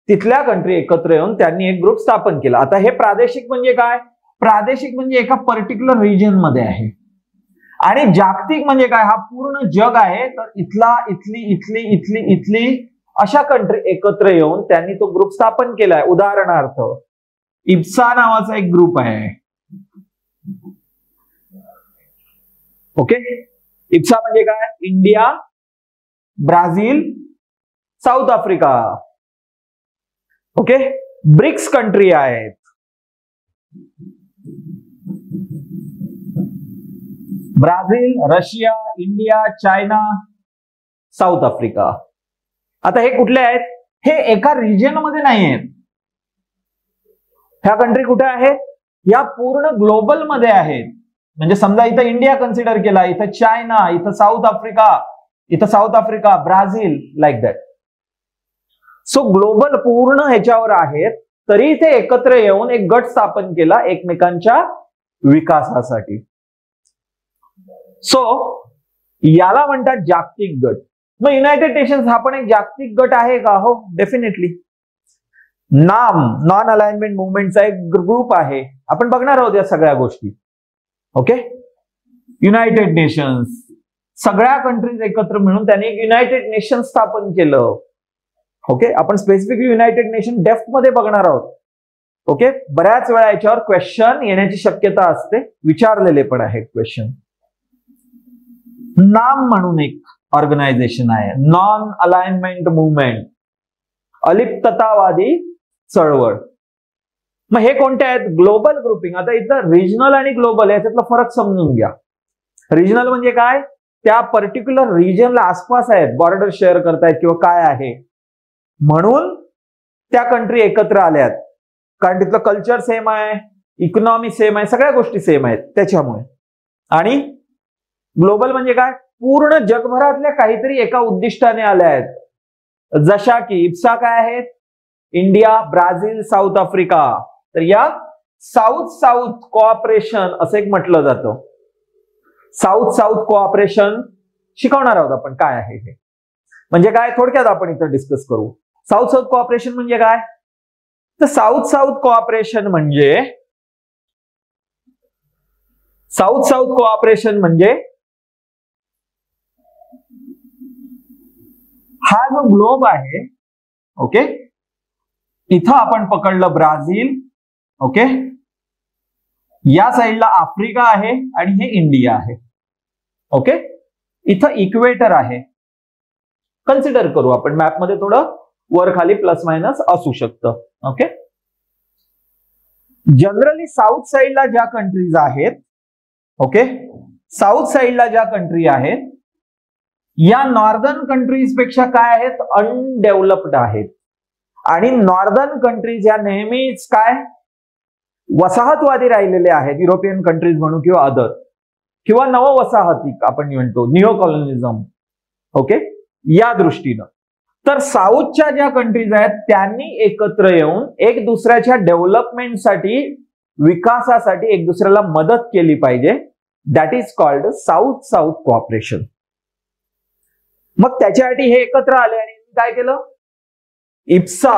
तिथल्या कंट्री एकत्र येऊन त्यांनी एक ग्रुप स्थापन केला. आता हे प्रादेशिक म्हणजे काय? प्रादेशिक म्हणजे एका पर्टिक्युलर रिजन मध्ये आहे. आणि जागतिक म्हणजे काय? हा पूर्ण जग आहे. तर इथला, इथली, इथली, इथली, इथली अशा कंट्री एकत्र येऊन त्यांनी तो ग्रुप स्थापन केलाय. उदाहरणार्थ इप्सा नावाचा एक ग्रुप आहे. ओके, इप्सा म्हणजे काय? India, Brazil, South Africa. Okay, BRICS country आहेत. Brazil, Russia, India, China, South Africa. आता हे कुठले आहेत? हे एका रिजन मध्ये नाही आहेत. ह्या कंट्री कुठे आहेत? या पूर्ण ग्लोबल मध्ये आहेत. म्हणजे समजा इथं इंडिया कन्सिडर केला, इथं चायना, इथं south Africa, Brazil, like that. So global पूर्ण ह्याच्यावर आहेत, तरी ते एकत्र येऊन एक गट स्थापन केला एकमेकांच्या विकासासाठी. सो याला म्हणतात जागतिक गट. मग युनायटेड नेशन्स हा पण एक जागतिक गट आहे का? हो, डेफिनेटली. नाम, नॉन अलाइनमेंट मुवमेंटचा एक ग्रुप आहे. आपण बघणार आहोत या सगळ्या गोष्टी. ओके, युनायटेड नेशन्स, सगळ्या कंट्रीज एकत्र मिळून त्यांनी एक युनायटेड नेशन स्थापन केलं. ओके, आपण स्पेसिफिकली युनायटेड नेशन डेप्थ मध्ये बघणार आहोत. ओके, बऱ्याच वेळा याच्यावर क्वेश्चन येण्याची शक्यता असते, विचारलेले पण आहे क्वेश्चन. नाम म्हणून एक ऑर्गनायझेशन आहे, नॉन अलाइनमेंट मुवमेंट, अलिप्ततावादी चळवळ. मग हे कोणते आहेत? Global grouping. आता इथं रिजनल आणि ग्लोबल याच्यातला फरक समजून घ्या. रिजनल म्हणजे काय? त्या पर्टिक्युलर रिजनला आसपास आहेत, बॉर्डर शेअर करतायत किंवा काय आहे, म्हणून त्या कंट्री एकत्र आल्यात, कारण तिथलं कल्चर सेम आहे, इकॉनॉमी सेम आहे, सगळ्या गोष्टी सेम आहेत त्याच्यामुळे. आणि ग्लोबल म्हणजे काय? पूर्ण जगभरातल्या काहीतरी एका उद्दिष्टाने आल्या आहेत. जशा की इप्सा काय आहेत? India, Brazil, South Africa. तर या साऊथ साऊथ कोऑपरेशन असं एक म्हटलं जातं. साऊथ साऊथ कोऑपरेशन शिकवणार आहोत आपण काय आहे हे. म्हणजे काय? थोडक्यात आपण इथं डिस्कस करू. साऊथ साऊथ कोऑपरेशन म्हणजे काय? तर साऊथ साऊथ कोऑपरेशन म्हणजे हा जो ग्लोब आहे, ओके, इथं आपण पकडलं ब्राझील, ओके, या साईडला आफ्रिका आहे आणि हे इंडिया आहे. ओके, इथं इक्वेटर आहे. कन्सिडर करू आपण मॅपमध्ये, थोडं वर खाली प्लस मायनस असू शकतं. ओके, जनरली साऊथ साईडला ज्या कंट्रीज आहेत, ओके, साऊथ साईडला ज्या कंट्री आहेत या नॉर्दर्न कंट्रीज पेक्षा काय आहेत? अनडेव्हलप्ड आहेत. आणि नॉर्दर्न कंट्रीज या नेहमीच काय? वसाहतवादी राहिलेले आहेत, युरोपियन कंट्रीज म्हणू किंवा अदर, किंवा नववसाहती आपण म्हणतो, निओ कॉलनिझम. ओके, या दृष्टीनं. तर साऊथच्या ज्या कंट्रीज आहेत त्यांनी एकत्र येऊन एक दुसऱ्याच्या डेव्हलपमेंटसाठी, विकासासाठी एक दुसऱ्याला मदत केली पाहिजे. That is called south south cooperation. मग त्याच्यासाठी हे एकत्र आले आणि काय केलं? इप्सा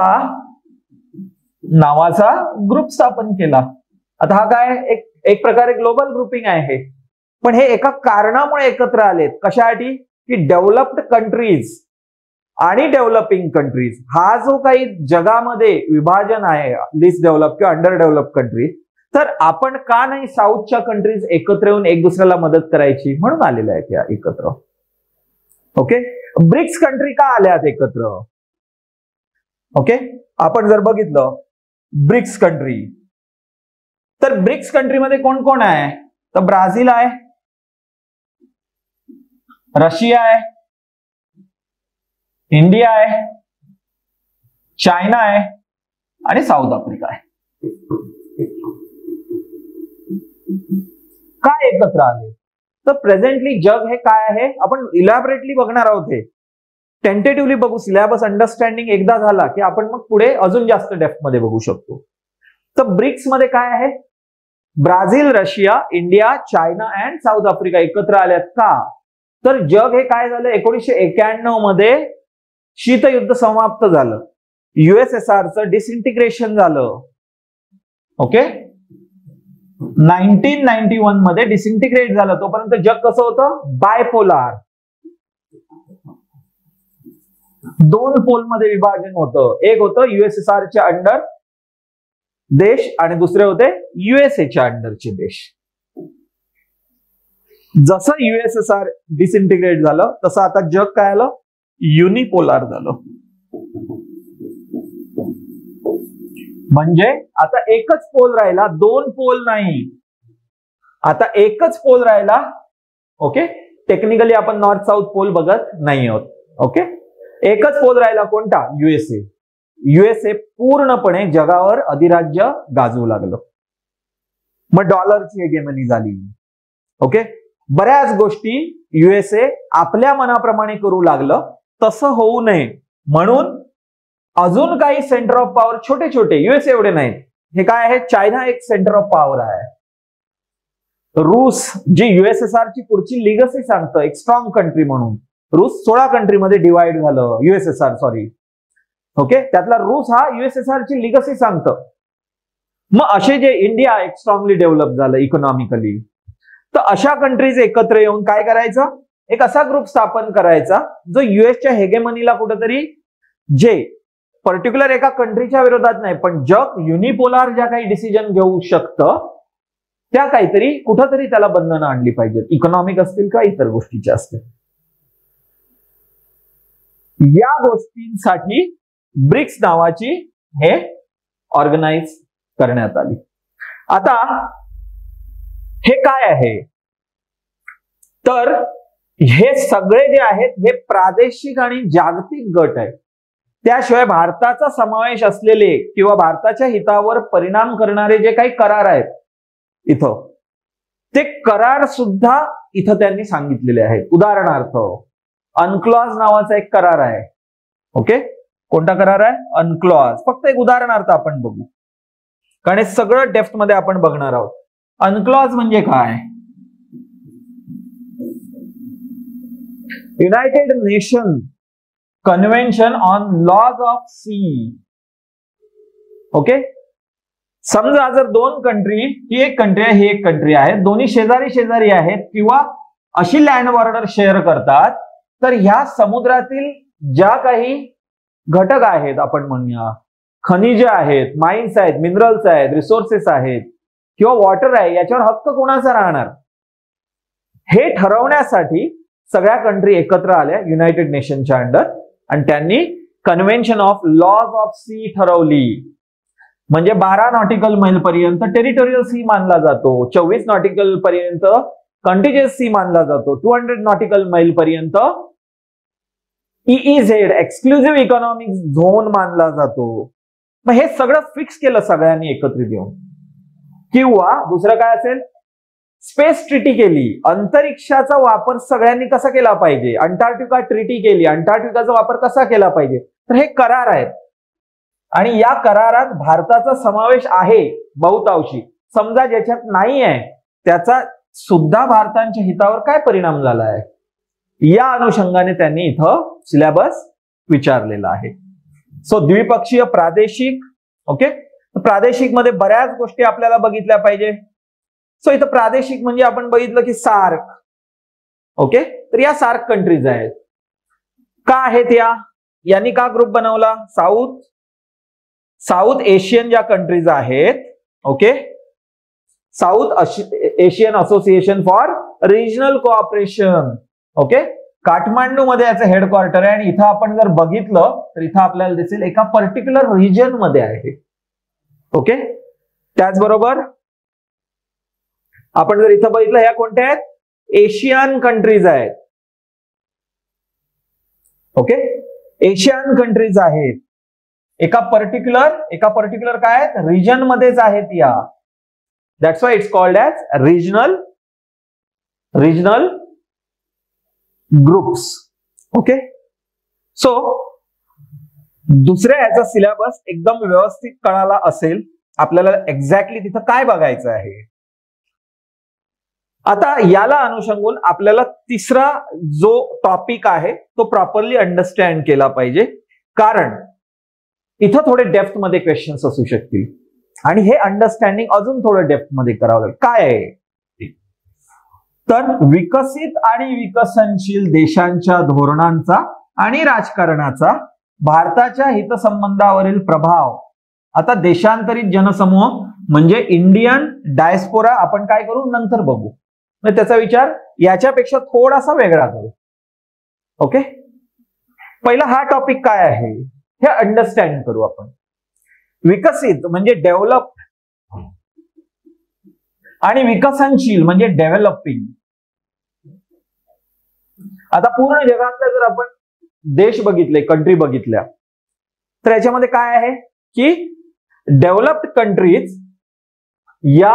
नावाचा ग्रुप स्थापन केला. आता हा काय? एक प्रकारे ग्लोबल ग्रुपिंग आहे. पण हे एका कारणामुळे एकत्र आलेत. कशासाठी? की डेव्हलप्ड कंट्रीज आणि डेव्हलपिंग कंट्रीज, हा जो काही जगामध्ये विभाजन आहे, लिस्ट डेव्हलप किंवा अंडर डेव्हलप कंट्रीज, तर आपण का नाही साऊथच्या कंट्रीज एकत्र येऊन एक दुसऱ्याला मदत करायची, म्हणून आलेल्या आहेत या एकत्र. ओके, ब्रिक्स कंट्री का आल्यात एकत्र? ओके, आपण जर बघितलं ब्रिक्स कंट्री, तर ब्रिक्स कंट्रीमध्ये कोण कोण आहे? तर ब्राझील आहे, रशिया आहे, इंडिया आहे, चायना आहे आणि साऊथ आफ्रिका आहे. काय एकत्र आले? तर प्रेझेंटली जग हे काय आहे आपण इलॅबोरेटली बघणार आहोत. हे टेंटेटिव्हली बघू, सिलेबस अंडरस्टँडिंग एकदा झाला की आपण मग पुढे अजून जास्त डेप्थ मध्ये बघू शकतो. तर ब्रिक्स मध्ये काय आहे? Brazil, Russia, India, China and south Africa एकत्र आल्यात का? तर जग हे काय झालं 1991 मध्ये शीतयुद्ध समाप्त झालं, USSRचं डिसइंटिग्रेशन झालं. ओके, 1991 मध्ये डिसइंटिग्रेट झालं. तोपर्यंत जग कसं होतं? बायपोलार, दोन पोल मध्ये विभाजन होतं. एक होतं USSRच्या अंडर देश आणि दुसरे होते USAच्या अंडरचे देश. जसं USSR डिसइंटिग्रेट झालं तसं आता जग काय आलं? युनिपोलार झालं. म्हणजे आता एकच पोल राहिला, दोन पोल नाही, आता एकच पोल राहिला. ओके, टेक्निकली आपण नॉर्थ साऊथ पोल बघत नाही आहोत. ओके, एकच पोल राहिला, कोणता? USA. USA पूर्णपणे जगावर अधिराज्य गाजवू लागलं. मग डॉलरची हेगेमनी झाली. ओके, बऱ्याच गोष्टी USA आपल्या मनाप्रमाणे करू लागलं. तसं होऊ नये म्हणून अजून काही सेंटर ऑफ पॉवर छोटे छोटे, US एवढे नाहीत. हे काय आहे? चायना एक सेंटर ऑफ पॉवर आहे. रूस, जी USSR ची पुढची लिगसी सांगतं एक स्ट्रॉंग कंट्री म्हणून, रूस 16 कंट्रीमध्ये डिवाइड झालं. USSR sorry. ओके, त्यातला रूस हा USSR ची लिगसी सांगतं. मग असे जे इंडिया एक स्ट्रॉंगली डेव्हलप झालं इकॉनॉमिकली, तर अशा कंट्रीज एकत्र येऊन काय करायचं? एक असा ग्रुप स्थापन करायचा जो युएसच्या हेगेमनीला कुठेतरी, जे पर्टिक्युलर एका कंट्रीच्या विरोधात नाही पण जग युनिपोलार ज्या काही डिसिजन घेऊ शकतं त्या काहीतरी कुठंतरी त्याला बंधनं आणली पाहिजेत, इकॉनॉमिक असतील का इतर गोष्टीच्या असतील. या गोष्टींसाठी ब्रिक्स नावाची हे ऑर्गनाइज करण्यात आली. आता हे काय आहे? तर हे सगळे जे आहेत हे प्रादेशिक आणि जागतिक गट आहेत. त्याशिवाय भारताचा समावेश असलेले किंवा भारताच्या हितावर परिणाम करणारे जे काही करार आहेत इथं, ते करार सुद्धा इथं त्यांनी सांगितलेले आहेत. उदाहरणार्थ अनक्लॉज नावाचा एक करार आहे. ओके, कोणता करार आहे? अनक्लॉज. फक्त एक उदाहरणार्थ आपण बघू, कारण हे सगळं डेप्थ मध्ये आपण बघणार आहोत. अनक्लॉज म्हणजे काय? United Nation convention on laws of sea. Okay, समजा जर दोन कंट्री, ही एक कंट्री आहे ही एक कंट्री आहे, दोन्ही शेजारी शेजारी आहेत किंवा अशी लँड बॉर्डर शेअर करतात, तर ह्या समुद्रातील ज्या काही घटक आहेत, आपण म्हणूया खनिजे आहेत, माइन्स आहेत, मिनरल्स आहेत, रिसोर्सेस आहेत किंवा वॉटर आहे, याच्यावर हक्क कोणाचा राहणार हे ठरवण्यासाठी सगळ्या कंट्री एकत्र आल्या युनायटेड नेशनच्या अंडर आणि त्यांनी convention of laws of sea ठरवली. म्हणजे 12 नॉटिकल मैल पर्यंत टेरिटोरियल सी मानला जातो, 24 नॉटिकल पर्यंत कंटिजियस सी मानला जातो, 200 नॉटिकल मैल पर्यंत EEZ एक्सक्लुझिव्ह इकॉनॉमिक झोन मानला जातो. मग हे सगळं फिक्स केलं सगळ्यांनी एकत्रित येऊन. किंवा दुसरं काय असेल? स्पेस ट्रिटी केली, अंतरिक्षाचा वापर सगळ्यांनी कसा केला पाहिजे, अंटार्क्टिका ट्रिटी केली, अंटार्क्टिकाचा वापर कसा केला पाहिजे. तर हे करार आहेत आणि या करारात भारताचा समावेश आहे बहुतांशी. समजा ज्याच्यात नाही आहे त्याचा सुद्धा भारताच्या हितावर काय परिणाम झाला आहे, या अनुषंगाने त्यांनी इथं सिलेबस विचारलेला आहे. सो द्विपक्षीय, प्रादेशिक. ओके, प्रादेशिक मध्ये बऱ्याच गोष्टी आपल्याला बघितल्या पाहिजे. सो इथं प्रादेशिक म्हणजे आपण बघितलं की सार्क. ओके, तर या सार्क कंट्रीज आहेत. का आहेत या? यांनी का ग्रुप बनवला? साऊथ एशियन ज्या कंट्रीज आहेत, okay, south Asian association for regional cooperation. Okay, Kathmandu मध्ये याचं हेडक्वार्टर आहे आणि इथं आपण जर बघितलं तर इथं आपल्याला दिसेल एका पर्टिक्युलर रिजन मध्ये आहे. ओके, त्याचबरोबर आपण जर इथं बघितलं ह्या कोणत्या आहेत? एशियन कंट्रीज आहेत. ओके, एशियन कंट्रीज आहेत. एका पर्टिक्युलर काय आहेत? रिजन मध्येच आहेत या. That's why it's called as regional groups. Okay, so दुसऱ्या याचा सिलेबस एकदम व्यवस्थित कळाला असेल आपल्याला एक्झॅक्टली तिथं काय बघायचं आहे. आता याला अनुषंगून आपल्याला तिसरा जो टॉपिक आहे तो प्रॉपरली अंडरस्टँड केला पाहिजे, कारण इथं थोडे डेप्थ मध्ये क्वेश्चन्स असू शकतील आणि हे अंडरस्टँडिंग अजून थोडं डेप्थ मध्ये करावं लागेल. काय आहे तर विकसित आणि विकसनशील देशांच्या धोरणांचा आणि राजकारणाचा भारताच्या हितसंबंधावरील प्रभाव. आता देशांतरित जनसमूह म्हणजे इंडियन डायस्पोरा आपण काय करू नंतर बघू, त्याचा विचार याच्यापेक्षा थोडासा वेगळा करू. ओके, पहिला हा टॉपिक काय आहे हे अंडरस्टँड करू आपण. विकसित म्हणजे डेव्हलप्ड आणि विकसनशील म्हणजे डेव्हलपिंग. आता पूर्ण जगातल्या जर आपण देश बघितले, कंट्री बघितल्या, तर याच्यामध्ये काय आहे की डेव्हलप्ड कंट्रीज या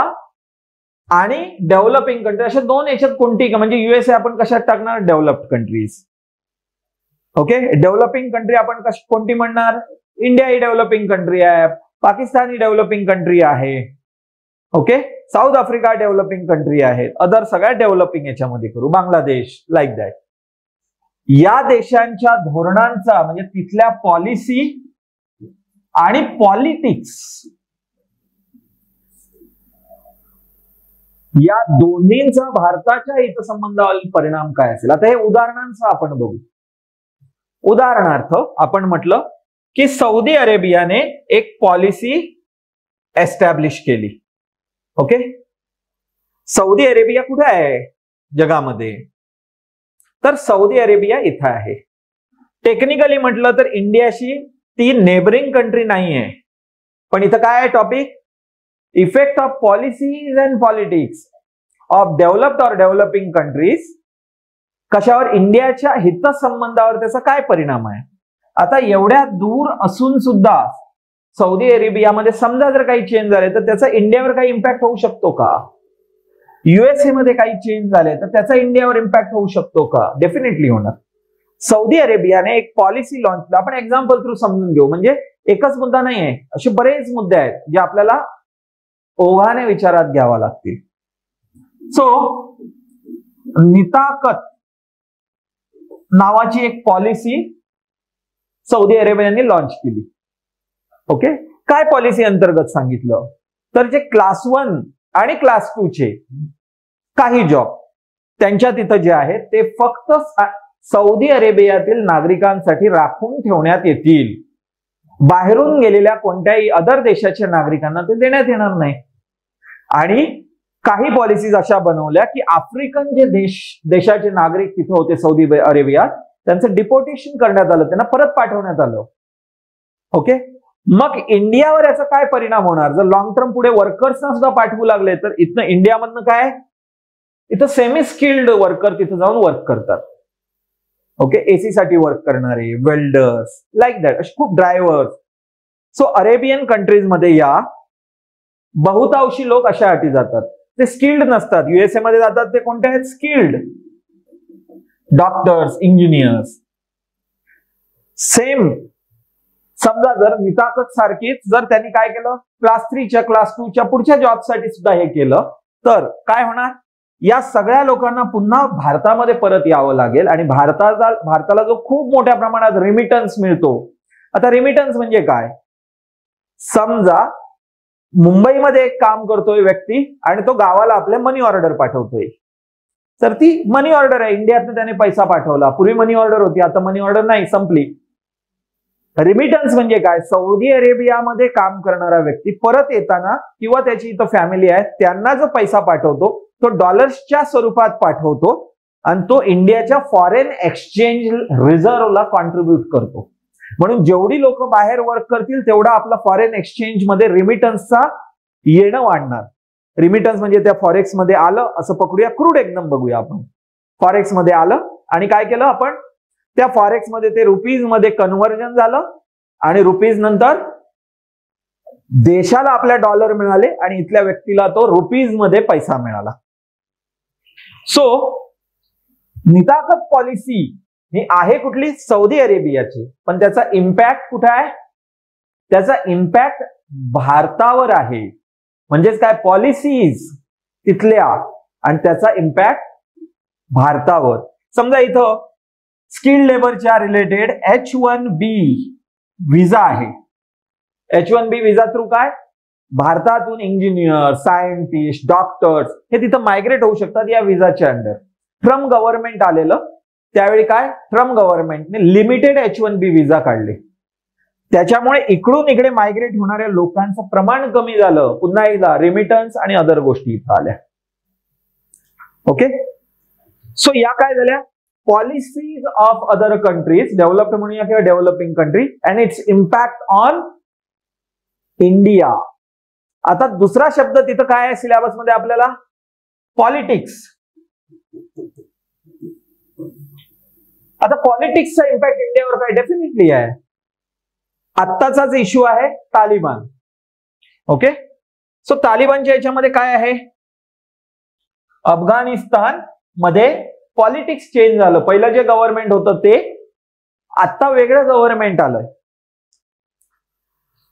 आणि डेव्हलपिंग कंट्री अशा दोन याच्यात कोणती, म्हणजे युएसए आपण कशात टाकणार developed countries. Okay, developing country आपण कोणती म्हणणार, इंडिया ही डेव्हलपिंग कंट्री आहे, पाकिस्तान ही डेव्हलपिंग कंट्री आहे. Okay, south Africa developing country आहे, अदर सगळ्या डेव्हलपिंग याच्यामध्ये करू, बांगलादेश लाईक दॅट. या देशांच्या धोरणांचा म्हणजे तिथल्या पॉलिसी आणि पॉलिटिक्स या दोन्हींचा भारताच्या हितसंबंधावर परिणाम काय असेल. आता हे उदाहरणांचं आपण बघू. उदाहरणार्थ आपण म्हटलं की सौदी अरेबियाने एक पॉलिसी एस्टॅब्लिश केली. ओके, सौदी अरेबिया कुठे आहे जगामध्ये, तर सौदी अरेबिया इथं आहे. टेक्निकली म्हटलं तर इंडियाशी ती नेबरिंग कंट्री नाही आहे, पण इथं काय आहे topic, effect of policies and politics of developed और डेव्हलपिंग कंट्रीज कशावर, इंडियाच्या हितसंबंधावर त्याचा काय परिणाम आहे. आता एवढ्या दूर असून सुद्धा सौदी अरेबियामध्ये समजा जर काही चेंज झाले तर त्याचा इंडियावर काही इम्पॅक्ट होऊ शकतो का. युएसए मध्ये काही चेंज झाले तर त्याचा इंडियावर इम्पॅक्ट होऊ शकतो का, डेफिनेटली होणार. सौदी अरेबियाने एक पॉलिसी लॉन्च, आपण एक्झाम्पल थ्रू समजून घेऊ, म्हणजे एकच मुद्दा नाही आहे, असे बरेच मुद्दे आहेत जे आपल्याला ओघाने विचारात घ्यावा लागतील. सो निताकत नावाची एक पॉलिसी सौदी अरेबियाने लॉन्च केली. ओके, काय पॉलिसी अंतर्गत सांगितलं तर जे क्लास 1 आणि क्लास 2 चे काही जॉब त्यांच्या तिथं जे आहेत ते फक्त सौदी अरेबियातील नागरिकांसाठी राखून ठेवण्यात येतील. बाहेरून गेलेल्या कोणत्याही अदर देशाच्या नागरिकांना ते देण्यात येणार नाही. आणि काही पॉलिसीज अशा बनवल्या की आफ्रिकन जे देशाचे नागरिक तिथे होते सौदी अरेबियात, त्यांचं डिपोर्टेशन करण्यात आलं, त्यांना परत पाठवण्यात आलं. ओके, मग इंडियावर याचा काय परिणाम होणार, जर लॉंग टर्म पुढे वर्कर्सना सुद्धा पाठवू लागले तर इथनं इंडियामधनं काय, इथं सेमी स्किल्ड वर्कर तिथे जाऊन वर्क करतात. ओके, एसी साठी वर्क करणारे, वेल्डर्स लाईक दॅट, असे खूप ड्रायव्हर्स. सो अरेबियन कंट्रीज मध्ये या बहुतांशी लोक अशा अटी जातात, ते स्किल्ड नसतात. युएसए मध्ये जातात ते कोणते आहेत, स्किल्ड डॉक्टर्स, इंजिनियर्स. सेम समजा जर निताकत सारखीच जर त्यांनी काय केलं, क्लास 3च्या क्लास 2च्या पुढच्या जॉबसाठी सुद्धा हे केलं तर काय होणार, या सगळ्या लोकांना पुन्हा भारतामध्ये परत यावं लागेल आणि भारताला जो खूप मोठ्या प्रमाणात रिमिटन्स मिळतो. आता रिमिटन्स म्हणजे काय, समजा मुंबईमध्ये एक काम करतोय व्यक्ती आणि तो गावाला आपल्या मनी ऑर्डर पाठवतोय, तर ती मनी ऑर्डर आहे, इंडियातनं त्याने पैसा पाठवला. पूर्वी मनी ऑर्डर होती, आता मनी ऑर्डर नाही, संपली. रिमिटन्स म्हणजे काय, सौदी अरेबियामध्ये काम करणारा व्यक्ती परत येताना किंवा त्याची इथं फॅमिली आहे त्यांना जो पैसा पाठवतो तो डॉलर्सच्या स्वरूपात पाठवतो आणि तो इंडियाच्या फॉरेन एक्सचेंज रिझर्व्हला कॉन्ट्रीब्युट करतो. म्हणून जेवढी लोक बाहेर वर्क करतील तेवढा आपला फॉरेन एक्सचेंज मध्ये रिमिटन्सचा येणं वाढणार. रिमिटन्स म्हणजे त्या फॉरेक्स मध्ये आलं असं पकडूया, क्रूड एकदम बघूया आपण. फॉरेक्स मध्ये आलं आणि काय केलं आपण, त्या फॉरेक्स मध्ये ते रुपीज मध्ये कन्व्हर्जन झालं आणि रुपीज नंतर देशाला आपल्या डॉलर मिळाले आणि इथल्या व्यक्तीला तो रुपीज मध्ये पैसा मिळाला. सो निताकत पॉलिसी ही आहे कुठली, सौदी अरेबियाची, पण त्याचा इम्पॅक्ट कुठे आहे, त्याचा इम्पॅक्ट भारतावर आहे. म्हणजेच काय, पॉलिसीज तिथल्या आणि त्याचा इम्पॅक्ट भारतावर. समजा इथं स्किल्ड लेबरच्या रिलेटेड H1B व्हिसा आहे. H1B व्हिसा थ्रू काय भारतातून इंजिनियर, सायंटिस्ट, डॉक्टर्स हे तिथं मायग्रेट होऊ शकतात या व्हिसाच्या अंडर. ट्रम्प गव्हर्नमेंट आलेलं त्यावेळी काय ट्रम्प गव्हर्नमेंटने लिमिटेड H1B व्हिसा काढले. त्याच्यामुळे इकडून इकडे मायग्रेट होणाऱ्या लोकांचं प्रमाण कमी झालं. पुन्हा एकदा रिमिटन्स आणि अदर गोष्टी इथं आल्या. ओके, सो या काय झाल्या policies of other countries, developed म्हणूया किंवा developing country, and it's impact on India. आता दुसरा शब्द तिथं काय आहे सिलेबस मध्ये आपल्याला पॉलिटिक्स. आता पॉलिटिक्सचा इम्पॅक्ट इंडियावर काय डेफिनेटली आहे. आत्ताचाच इश्यू आहे तालिबान. ओके, सो तालिबानच्या याच्यामध्ये काय आहे अफगाणिस्तान मध्ये पॉलिटिक्स चेंज झालं. पहिलं जे गव्हर्नमेंट होतं ते आता वेगळं गव्हर्नमेंट आलंय.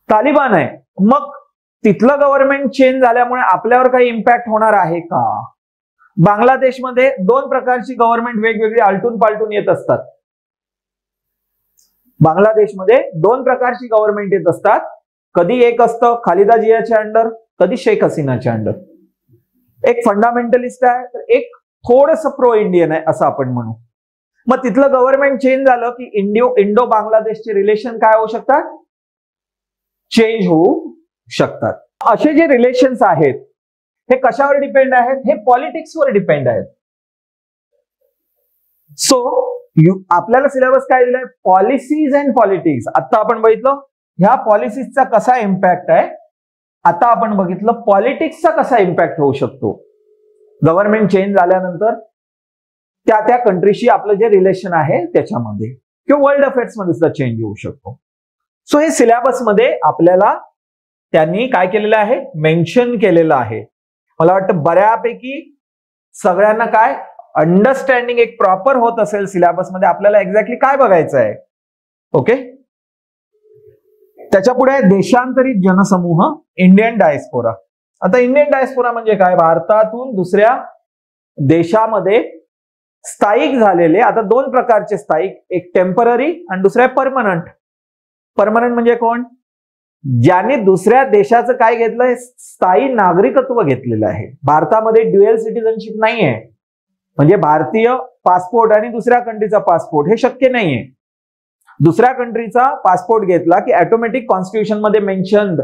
तालिबान आहे, मग तिथलं गव्हर्नमेंट चेंज झाल्यामुळे आपल्यावर काही इम्पॅक्ट होणार आहे का. बांगलादेशमध्ये दोन प्रकारची गव्हर्नमेंट वेगवेगळी आलटून पालटून येत असतात. बांगलादेशमध्ये दोन प्रकारची गव्हर्नमेंट येत असतात. कधी एक असतं खालिदा जियाच्या अंडर, कधी शेख हसीनाच्या अंडर. एक फंडामेंटलिस्ट आहे तर एक थोडंसं प्रो इंडियन आहे असं आपण म्हणू. मग तिथलं गव्हर्नमेंट चेंज झालं की इंडो बांगलादेशचे रिलेशन काय होऊ शकतात चेंज होऊ शकतात. असे जे रिलेशन्स आहेत हे कशावर डिपेंड आहेत हे पॉलिटिक्सवर डिपेंड आहेत. सो आपल्याला सिलेबस काय दिलाय पॉलिसीज अँड पॉलिटिक्स. आता आपण बघितलं ह्या पॉलिसीजचा कसा इम्पॅक्ट आहे. आता आपण बघितलं पॉलिटिक्सचा कसा इम्पॅक्ट होऊ शकतो. गव्हर्नमेंट चेंज झाल्यानंतर त्या त्या कंट्रीशी आपलं जे रिलेशन आहे त्याच्यामध्ये किंवा वर्ल्ड अफेअर्स मध्ये सुद्धा चेंज होऊ शकतो. सो हे सिलेबस मध्ये आपल्याला त्यांनी काय केलेलं आहे मेन्शन केलेलं आहे. मला वाटतं बऱ्यापैकी सगळ्यांना काय अंडरस्टँडिंग एक प्रॉपर होत असेल सिलेबस मध्ये आपल्याला एक्झॅक्टली काय बघायचं आहे. ओके, त्याच्या पुढे देशांतरित जनसमूह इंडियन डायस्पोरा. आता इंडियन डायस्पोरा म्हणजे काय भारतातून दुसऱ्या देशामध्ये स्थायिक झालेले. आता दोन प्रकारचे स्थायिक, एक टेम्पररी आणि दुसरा परमनंट. परमनंट म्हणजे कोण ज्याने दुसऱ्या देशाचं काय घेतलंय स्थायी नागरिकत्व घेतलेलं आहे. भारतामध्ये ड्युअल सिटिझनशिप नाहीये, म्हणजे भारतीय पासपोर्ट आणि दुसऱ्या कंट्रीचा पासपोर्ट हे शक्य नाहीये. दुसऱ्या कंट्रीचा पासपोर्ट घेतला की ऑटोमॅटिक कॉन्स्टिट्यूशन मध्ये मेन्शन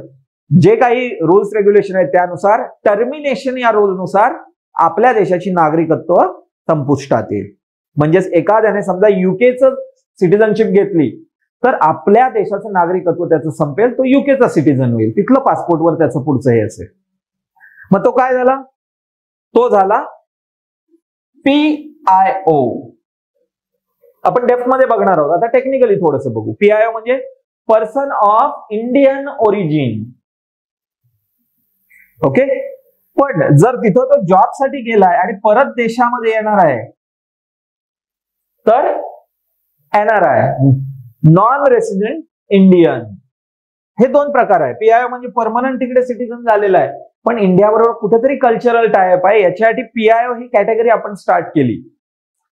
जे काही रूल्स रेग्युलेशन आहेत त्यानुसार टर्मिनेशन या रूलनुसार आपल्या देशाची नागरिकत्व संपुष्टात येईल. म्हणजेच एखाद्याने समजा युकेचं सिटिझनशिप घेतली तर आपल्या देशाचं नागरिकत्व त्याचं संपेल, तो युकेचा सिटिझन होईल, तिथलं पासपोर्टवर त्याचं पुढचं हे असेल. मग तो काय झाला तो झाला PIO. आपण डेप्थ मध्ये बघणार आहोत. आता टेक्निकली थोडंसं बघू. PIO म्हणजे person of Indian origin. Okay, पण जर तिथं तो जॉब साठी गेलाय आणि परत देशामध्ये येणार आहे तर NRI नॉन रेसिडेंट इंडियन. हे दोन प्रकार आहे. PIO म्हणजे परमनंट तिकडे सिटिझन झालेला आहे पण इंडियाबरोबर कुठेतरी कल्चरल टायअप आहे. याच्यासाठी PIO ही कॅटेगरी आपण स्टार्ट केली.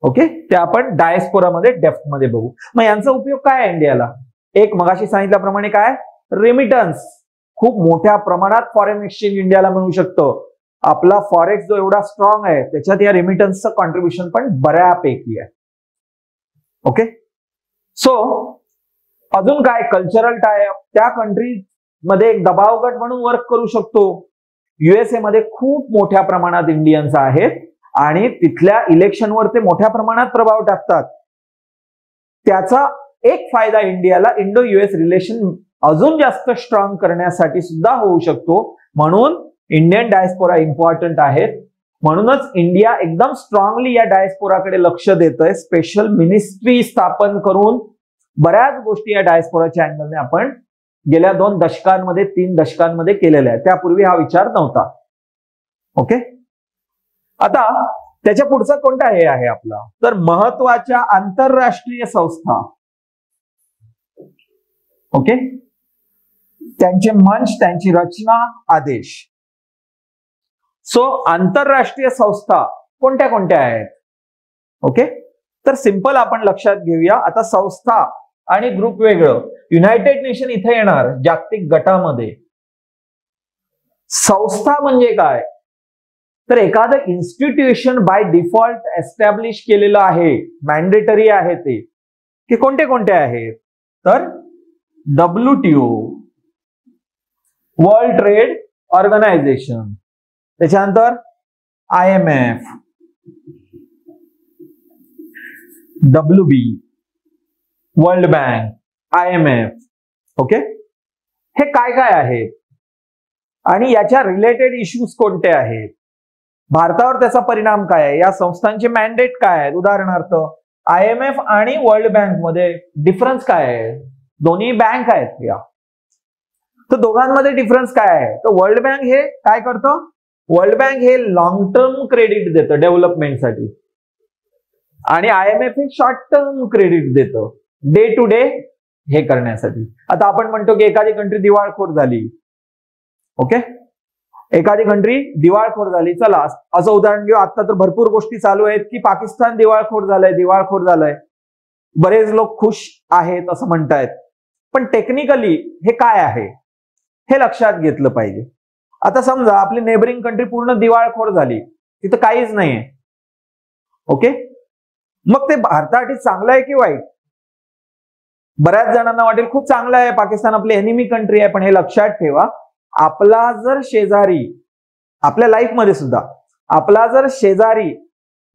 ओके, ते आपण डायस्पोरामध्ये डेप्थ मध्ये बघू. मग यांचा उपयोग काय आहे इंडियाला. एक मगाशी सांगितल्याप्रमाणे काय रेमिटन्स. खूप मोठ्या प्रमाणात फॉरेन एक्सचेंज इंडियाला मिळू शकतं. आपला फॉरेक्स जो एवढा स्ट्रॉंग आहे त्याच्यात या रेमिटन्सचं कॉन्ट्रीब्युशन पण बऱ्यापैकी आहे. ओके, सो अजून काय कल्चरल टायअप. त्या कंट्री मध्ये एक दबाव गट म्हणून वर्क करू शकतो. USA मध्ये खूप मोठ्या प्रमाणात इंडियन्स आहेत आणि तिथल्या इलेक्शनवर ते मोठ्या प्रमाणात प्रभाव टाकतात. त्याचा एक फायदा इंडियाला इंडो US रिलेशन अजून जास्त स्ट्रॉंग करण्यासाठी सुद्धा होऊ शकतो. म्हणून इंडियन डायस्पोरा इम्पॉर्टंट आहेत. म्हणूनच इंडिया एकदम स्ट्रॉंगली या डायस्पोराकडे लक्ष देतोय. स्पेशल मिनिस्ट्री स्थापन करून बऱ्याच गोष्टी या डायस्पोराच्या अँगलने आपण गेल्या 2 दशकांमध्ये 3 दशकांमध्ये केलेल्या आहेत. त्यापूर्वी हा विचार नव्हता. ओके, आता त्याच्या पुढचा कोणता हे आहे आपला तर महत्वाच्या आंतरराष्ट्रीय संस्था. ओके, त्यांचे मंच, त्यांची रचना, आदेश. सो आंतरराष्ट्रीय संस्था कोणत्या कोणत्या आहेत? ओके, तर सिंपल आपण लक्षात घेऊया. आता संस्था आणि ग्रुप वेगळं. युनायटेड नेशन इथे येणार जागतिक गटामध्ये. संस्था म्हणजे काय? तर एखादं इन्स्टिट्यूशन बाय डिफॉल्ट एस्टॅब्लिश केलेलं आहे, मॅन्डेटरी आहे ते. की कोणते कोणते आहेत? तर WTO, वर्ल्ड ट्रेड ऑर्गनायझेशन, त्याच्यानंतर IMF, WB, world bank, IMF. Okay, हे काय काय आहेत आणि याच्या रिलेटेड इश्यूज कोणते आहेत? भारतावर त्याचा परिणाम काय आहे? या संस्थांचे मॅन्डेट काय आहेत? उदाहरणार्थ IMF आणि वर्ल्ड बँक मध्ये डिफरन्स काय आहे? दोन्ही बँक आहेत या, तर दोघांमध्ये डिफरन्स काय आहे? तर वर्ल्ड बँक हे काय करतं? वर्ल्ड बँक हे लॉंग टर्म क्रेडिट देतं डेव्हलपमेंटसाठी आणि IMF हे शॉर्ट टर्म क्रेडिट देतं डे टू डे हे करण्यासाठी. आता आपण म्हणतो की एखादी कंट्री दिवाळखोर झाली. ओके, एखादी कंट्री दिवाळखोर झाली. चला असं उदाहरण घेऊ. आता तर भरपूर गोष्टी चालू आहेत की पाकिस्तान दिवाळखोर झालंय. बरेच लोक खुश आहेत असं म्हणतायत, पण टेक्निकली हे काय आहे हे लक्षात घेतलं पाहिजे. आता समजा आपली नेबरिंग कंट्री पूर्ण दिवाळखोर झाली, तिथं काहीच नाहीये. ओके, मग ते भारतासाठी चांगलं आहे की वाईट? बऱ्याच जणांना वाटेल खूप चांगलं आहे, पाकिस्तान आपली एनिमी कंट्री आहे. पण हे लक्षात ठेवा, आपला जर शेजारी, आपल्या लाईफमध्ये सुद्धा आपला जर शेजारी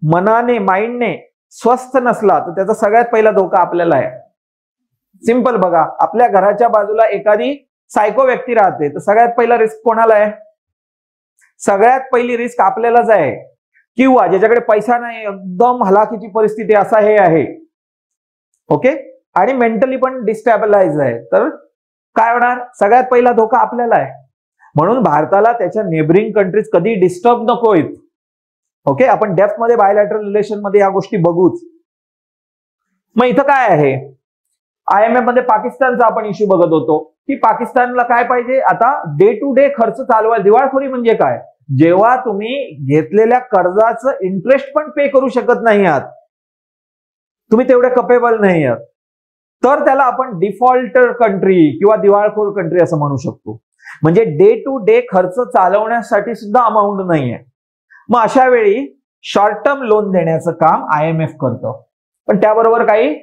मनाने माइंडने स्वस्थ नसला तर त्याचा सगळ्यात पहिला धोका आपल्याला आहे. सिंपल बघा, आपल्या घराच्या बाजूला एखादी सायको व्यक्ती राहते तर सगळ्यात पहिला रिस्क कोणाला आहे? सगळ्यात पहिली रिस्क आपल्यालाच आहे. किंवा ज्याच्याकडे पैसा नाही, एकदम हलाखीची परिस्थिती असा हे आहे. ओके, आणि मेंटली पण डिस्टॅबलाइज आहे, तर काय होणार? सगळ्यात पहिला धोका आपल्याला आहे. म्हणून भारताला त्याच्या नेबरिंग कंट्रीज कधी डिस्टर्ब नकोत. ओके, आपण डेप्थ मध्ये बायलॅटरल रिलेशन मध्ये या गोष्टी बघूच. मग इथं काय आहे? IMF मध्ये पाकिस्तानचा आपण इश्यू बघत होतो की पाकिस्तानला काय पाहिजे? आता डे टू डे खर्च चालवायला. दिवाळखोरी म्हणजे काय? जेव्हा तुम्ही घेतलेल्या कर्जाचं इंटरेस्ट पण पे करू शकत नाही आहात, तुम्ही तेवढे कपेबल नाही आहात, तर त्याला आपण डिफॉल्टर कंट्री किंवा दिवाळखोर कंट्री असं म्हणू शकतो. म्हणजे डे टू डे खर्च चालवण्यासाठी सुद्धा अमाऊंट नाहीये. मग अशा वेळी शॉर्ट टर्म लोन देण्याचं काम IMF करतं, पण त्याबरोबर काही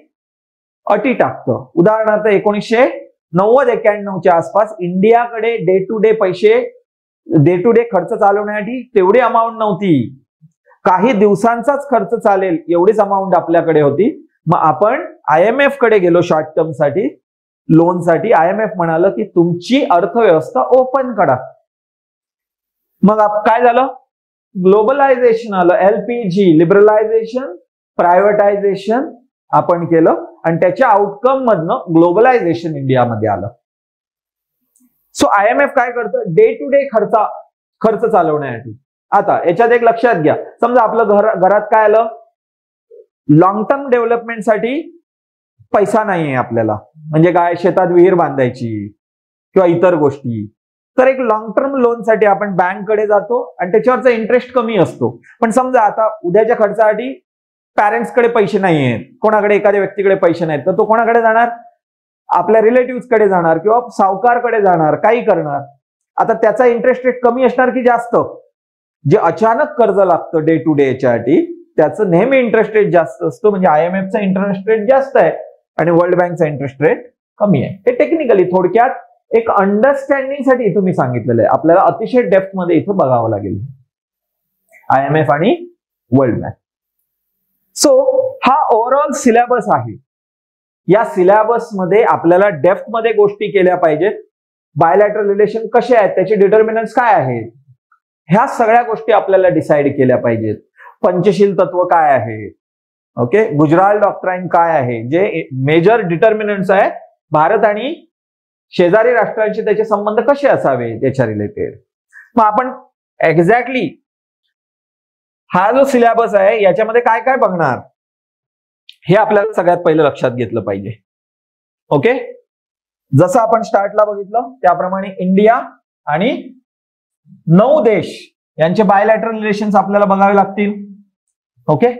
अटी टाकतं. उदाहरणार्थ 1990-91च्या आसपास इंडियाकडे डे टू डे खर्च चालवण्यासाठी तेवढी अमाऊंट नव्हती. काही दिवसांचाच खर्च चालेल एवढीच अमाऊंट आपल्याकडे होती. मग आपण IMF कडे गेलो शॉर्ट टर्म साठी, लोनसाठी. IMF म्हणालं की तुमची अर्थव्यवस्था ओपन करा. मग काय झालं? ग्लोबलायझेशन आलं. LPG, लिबरलायझेशन, प्रायव्हेटायझेशन आपण केलं आणि त्याच्या आउटकम मधनं ग्लोबलायझेशन इंडियामध्ये आलं. सो IMF काय करतं? डे टू डे खर्च चालवण्यासाठी. आता याच्यात एक लक्षात घ्या, समजा आपलं घरात काय आलं? लॉंग टर्म डेव्हलपमेंटसाठी पैसा नाहीये आपल्याला, म्हणजे काय? शेतात विहीर बांधायची किंवा इतर गोष्टी. तर एक लॉंग टर्म लोनसाठी आपण बँककडे जातो आणि त्याच्यावरचा इंटरेस्ट कमी असतो. पण समजा आता उद्याच्या खर्चासाठी पॅरेंट्सकडे पैसे नाही आहेत, कोणाकडे एखाद्या व्यक्तीकडे पैसे नाहीत, तर तो कोणाकडे जाणार? आपल्या रिलेटिव्ह कडे जाणार किंवा सावकारकडे जाणार, काही करणार. आता त्याचा इंटरेस्ट रेट कमी असणार की जास्त? जे अचानक कर्ज लागतं डे टू डे याच्यासाठी त्याचं नेहमी इंटरेस्ट रेट जास्त असतो. म्हणजे IMFचा इंटरेस्ट रेट जास्त आहे आणि वर्ल्ड बँकचा इंटरेस्ट रेट कमी आहे. हे टेक्निकली थोडक्यात एक अंडरस्टँडिंग साठी इथं मी सांगितलेलं आहे. आपल्याला अतिशय डेप्थ मध्ये इथं बघावं लागेल IMF आणि वर्ल्ड बँक. सो हा ओव्हरऑल सिलेबस आहे. या सिलेबस मध्ये आपल्याला डेप्थ मध्ये गोष्टी केल्या पाहिजेत. बायलॅटरल रिलेशन कसे आहेत, त्याचे डिटर्मिनंट्स काय आहेत, ह्या सगळ्या गोष्टी आपल्याला डिसाइड केल्या पाहिजेत. पंचशील तत्व काय आहे, ओके, गुजराल डॉक्ट्राईन काय आहे, जे मेजर डिटर्मिनंट्स आहे भारत आणि शेजारी राष्ट्रांशी त्याचे संबंध कसे असावे त्याच्या रिलेटेड. मग आपण एक्झॅक्टली हा जो सिलेबस आहे याच्यामध्ये काय काय बघणार हे आपल्याला सगळ्यात पहिलं लक्षात घेतलं पाहिजे. ओके, जसं आपण स्टार्टला बघितलं त्याप्रमाणे इंडिया आणि 9 देश यांचे बायलॅटरल रिलेशन्स आपल्याला बघावे लागतील. ओके,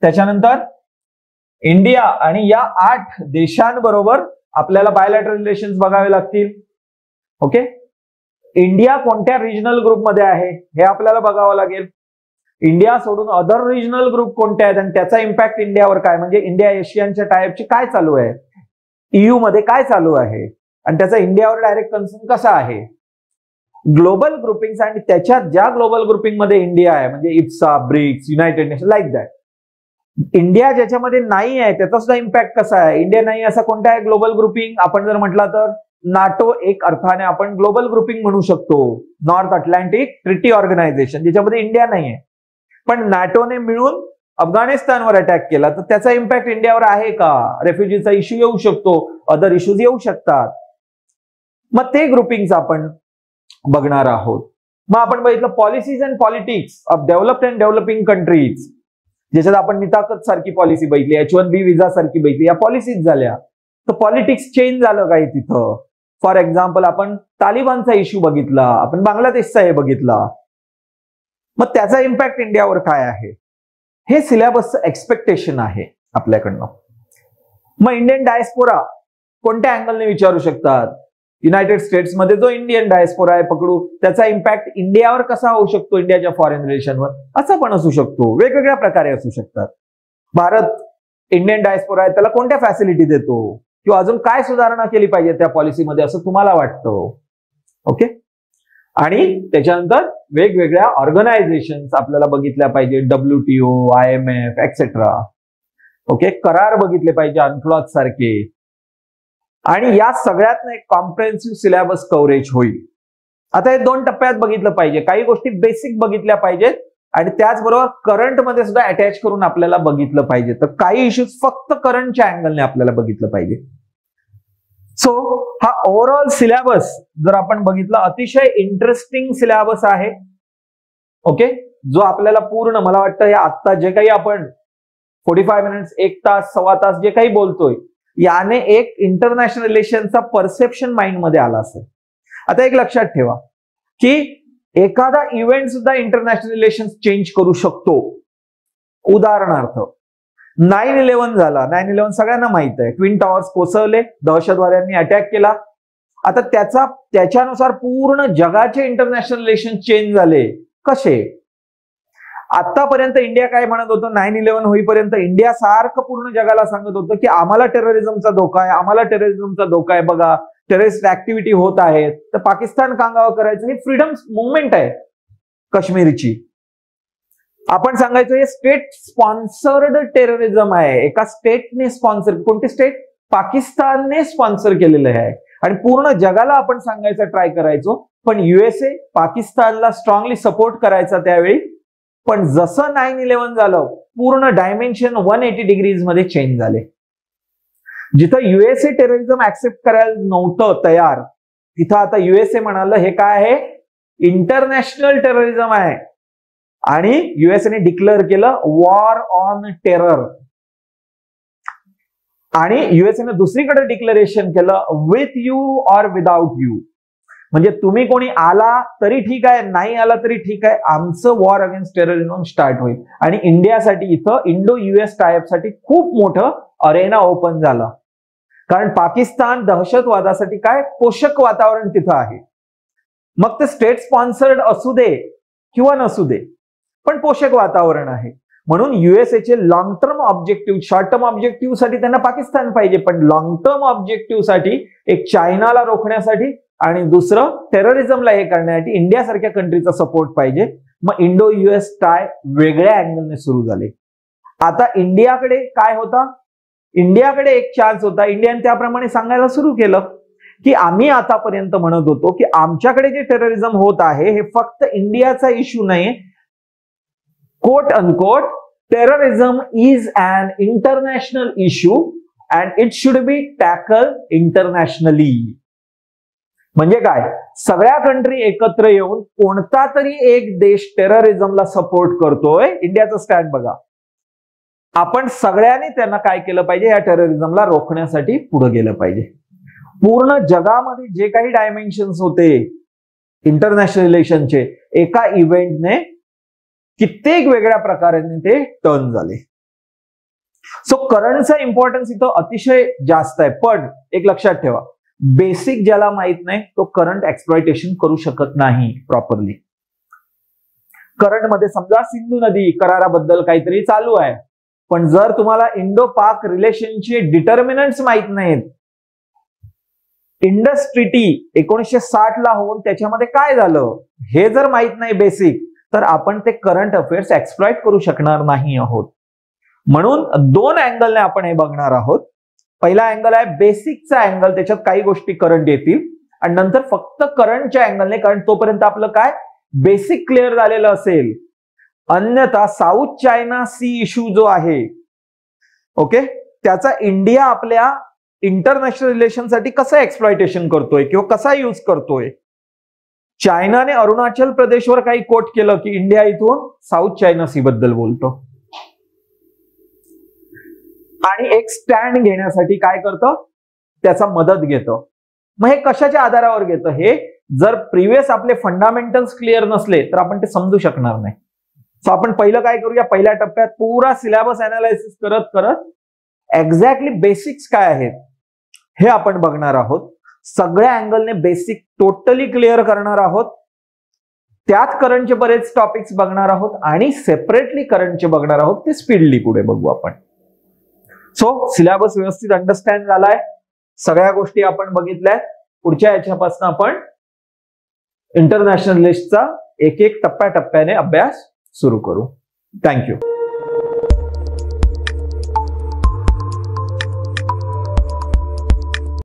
त्याच्यानंतर इंडिया आणि या 8 देशांबरोबर आपल्याला बायलॅटरल रिलेशन्स बघावे लागतील. ओके, इंडिया कोणत्या रिजनल ग्रुपमध्ये आहे हे आपल्याला बघावं लागेल. इंडिया सोडून अदर रिजनल ग्रुप कोणते आहेत आणि त्याचा इम्पॅक्ट इंडियावर काय, म्हणजे इंडिया एशियनच्या टायपची काय चालू आहे, EU मध्ये काय चालू आहे आणि त्याचा इंडियावर डायरेक्ट कन्सर्न कसा आहे. ग्लोबल ग्रुपिंग आणि त्याच्यात ज्या ग्लोबल ग्रुपिंग मध्ये इंडिया आहे म्हणजे IBSA, BRICS, United Nation, like that. India ज्याच्यामध्ये नाही आहे त्याचा सुद्धा इम्पॅक्ट कसा आहे. इंडिया नाही असा कोणता आहे ग्लोबल ग्रुपिंग, आपण जर म्हटलं तर नाटो एक अर्थाने आपण ग्लोबल ग्रुपिंग म्हणू शकतो. नॉर्थ अटलांटिक ट्रिटी ऑर्गनायझेशन ज्याच्यामध्ये इंडिया नाही आहे, पण नाटोने मिळून अफगाणिस्तानवर अटॅक केला तर त्याचा इम्पॅक्ट इंडियावर आहे का. रेफ्युजीचा इश्यू येऊ शकतो, अदर इश्यूज येऊ शकतात. मग ते ग्रुपिंग्स आपण बघणार आहोत. मग आपण बघितलं policies and politics of developed and developing countries, ज्याच्यात आपण निताकत सारखी पॉलिसी बघितली, H1B विजा सारखी बघितली, या पॉलिसीज झाल्या. तर पॉलिटिक्स चेंज झालं काही तिथं. फॉर एक्झाम्पल आपण तालिबानचा इश्यू बघितला, आपण बांगलादेशचा हे बघितला. मग त्याचा इम्पॅक्ट इंडियावर काय आहे हे सिलेबसचं एक्सपेक्टेशन आहे आपल्याकडनं. मग इंडियन डायस्पोरा कोणत्या अँगलने विचारू शकतात. युनायटेड स्टेट्समध्ये जो इंडियन डायस्पोरा आहे पकडू, त्याचा इम्पॅक्ट इंडियावर कसा होऊ शकतो, इंडियाच्या फॉरेन रिलेशनवर, असं पण असू शकतो. वेगवेगळ्या प्रकारे असू शकतात. भारत इंडियन डायस्पोरा आहे त्याला कोणत्या फॅसिलिटी देतो किंवा अजून काय सुधारणा केली पाहिजे त्या पॉलिसीमध्ये असं तुम्हाला वाटतं. ओके, आणि त्याच्यानंतर वेगवेगळ्या ऑर्गनायझेशन्स आपल्याला बघितल्या पाहिजे, WTO, IMF एक्सेट्रा. ओके, करार बघितले पाहिजे अनक्लॉज सारखे. आणि या सगळ्यात एक कॉम्प्रिहेन्सिव्ह सिलेबस कव्हरेज होईल. आता हे 2 टप्प्यात बघितलं पाहिजे. काही गोष्टी बेसिक बघितल्या पाहिजेत आणि त्याचबरोबर करंट मध्ये सुद्धा अटॅच करून आपल्याला बघितलं पाहिजे. तर काही इश्यूज फक्त करंटच्या अँगलने आपल्याला बघितलं पाहिजे. सो हा ओव्हरऑल सिलेबस जर आपण बघितलं अतिशय इंटरेस्टिंग सिलेबस आहे. ओके, जो आपल्याला पूर्ण मला वाटतं हे आता जे काही आपण 45 मिनिट्स, 1 तास, सव्वा तास जे काही बोलतोय याने एक इंटरनॅशनल रिलेशनचा परसेप्शन माइंड मध्ये आला असेल. आता एक लक्षात ठेवा की एखादा इव्हेंट सुद्धा इंटरनॅशनल रिलेशन चेंज करू शकतो. उदाहरणार्थ 9/11 झाला. 9/11 सगळ्यांना माहित आहे. ट्विन टॉवर्स कोसळले, दहशतवाद्यांनी अटॅक केला. आता त्याच्यानुसार पूर्ण जगाचे इंटरनॅशनल रिलेशन चेंज झाले. कसे? आतापर्यंत इंडिया काय म्हणत होतं, 9/11 होईपर्यंत इंडिया सारखं पूर्ण जगाला सांगत होतं की आम्हाला टेररिझमचा धोका आहे, आम्हाला टेररिझमचा धोका आहे, बघा टेररिस्ट ऍक्टिव्हिटी होत आहेत. तर पाकिस्तान कांगावं करायचं, ही फ्रीडम मुवमेंट आहे काश्मीरची. आपण सांगायचो हे स्टेट स्पॉन्सर्ड टेररिझम आहे. एका स्टेटने स्पॉन्सर, कोणती स्टेट? पाकिस्तानने स्पॉन्सर केलेलं आहे. आणि पूर्ण जगाला आपण सांगायचं ट्राय करायचो, पण USA पाकिस्तानला स्ट्रॉंगली सपोर्ट करायचा त्यावेळी. पण जसं 9/11 झालं पूर्ण डायमेन्शन 180 डिग्रीज मध्ये चेंज झाले. जिथं USA टेररिझम ऍक्सेप्ट करायला नव्हतं तयार, तिथं आता USA म्हणालं हे काय आहे, इंटरनॅशनल टेररिझम आहे. आणि USAने डिक्लेअर केलं वॉर ऑन टेरर. आणि USAने दुसरीकडे डिक्लेरेशन केलं with you or without you. म्हणजे तुम्ही कोणी आला तरी ठीक आहे, नाही आला तरी ठीक आहे, आमचं वॉर अगेन्स्ट टेररिझम स्टार्ट होईल. आणि इंडियासाठी इथं इंडो US टायप साठी खूप मोठं अरेना ओपन झालं. कारण पाकिस्तान दहशतवादासाठी काय पोषक वातावरण तिथं आहे. मग ते स्टेट स्पॉन्सर्ड असू दे किंवा नसू दे, पण पोषक वातावरण आहे. म्हणून USAचे long term objective, short term objective साठी त्यांना पाकिस्तान पाहिजे, पण लॉंग टर्म ऑब्जेक्टिव्ह साठी एक चायनाला रोखण्यासाठी आणि दुसरं टेररिझमला हे करण्यासाठी इंडिया सारख्या कंट्रीचा सपोर्ट पाहिजे. मग इंडो US टाय वेगळ्या अँगलने सुरू झाले. आता इंडियाकडे काय होता? इंडियाकडे एक चान्स होता. इंडियाने त्याप्रमाणे सांगायला सुरू केलं की आम्ही आतापर्यंत म्हणत होतो की आमच्याकडे जे टेररिझम होत आहे हे फक्त इंडियाचा इश्यू नाही, quote unquote, terrorism is an international issue and it should be tackled internationally. म्हणजे काय, सगळ्या कंट्री एकत्र येऊन कोणता तरी एक देश टेररिझमला सपोर्ट करतोय, इंडियाचा स्टँड बघा. आपण सगळ्यांनी त्यांना काय केलं पाहिजे, या टेररिझमला रोखण्यासाठी पुढे गेलं पाहिजे. पूर्ण जगामध्ये जे काही डायमेन्शन्स होते इंटरनॅशनल रिलेशनचे एका इव्हेंटने कित्येक वेगळ्या प्रकारे ते टर्न झाले. सो करंटचा इम्पॉर्टन्स इथं अतिशय जास्त आहे. पण एक लक्षात ठेवा, बेसिक ज्याला माहित नाही तो करंट एक्सप्लॉयटेशन करू शकत नाही प्रॉपरली. करंट मध्ये समजा सिंधू नदी कराराबद्दल काहीतरी चालू आहे, पण जर तुम्हाला इंडो पाक रिलेशनचे डिटर्मिनंट्स माहित नाहीत, इंडस ट्रिटी 1960 ला होऊन त्याच्यामध्ये काय झालं हे जर माहित नाही बेसिक, तर आपण ते करंट अफेअर्स एक्सप्लॉइट करू शकणार नाही आहोत. म्हणून दोन अँगलने आपण हे बघणार आहोत. पहिला अँगल आहे बेसिकचा अँगल, त्याच्यात काही गोष्टी करंट येतील, आणि नंतर फक्त करंटच्या अँगलने, कारण तोपर्यंत आपलं काय बेसिक क्लिअर झालेलं असेल. अन्यथा साऊथ चायना सी इश्यू जो आहे, ओके, त्याचा इंडिया आपल्या इंटरनॅशनल रिलेशनसाठी कसं एक्सप्लॉयटेशन करतोय किंवा कसा यूज करतोय. चायनाने अरुणाचल प्रदेशवर काही कोट केलं की इंडिया इथून साऊथ चायना सी बद्दल बोलतो, आणि एक स्टँड घेण्यासाठी काय करतं, त्याचा मदत घेतं. मग हे कशाच्या आधारावर घेतं, हे जर प्रिव्हियस आपले फंडामेंटल्स क्लिअर नसले तर आपण ते समजू शकणार नाही. सो आपण पहिलं काय करूया, पहिल्या टप्प्यात पुरा सिलेबस अनालायसिस करत करत एक्झॅक्टली बेसिक्स काय आहेत हे आपण बघणार आहोत. सगळ्या अँगलने बेसिक टोटली क्लिअर करणार आहोत. त्यात करंटचे बरेच टॉपिक्स बघणार आहोत आणि सेपरेटली करंटचे बघणार आहोत. ते स्पीडली पुढे बघू आपण. सो सिलेबस व्यवस्थित अंडरस्टँड झालाय, सगळ्या गोष्टी आपण बघितल्यात. पुढच्या याच्यापासून आपण इंटरनॅशनल लिस्टचा एक एक टप्प्याटप्प्याने अभ्यास सुरू करू. थँक्यू.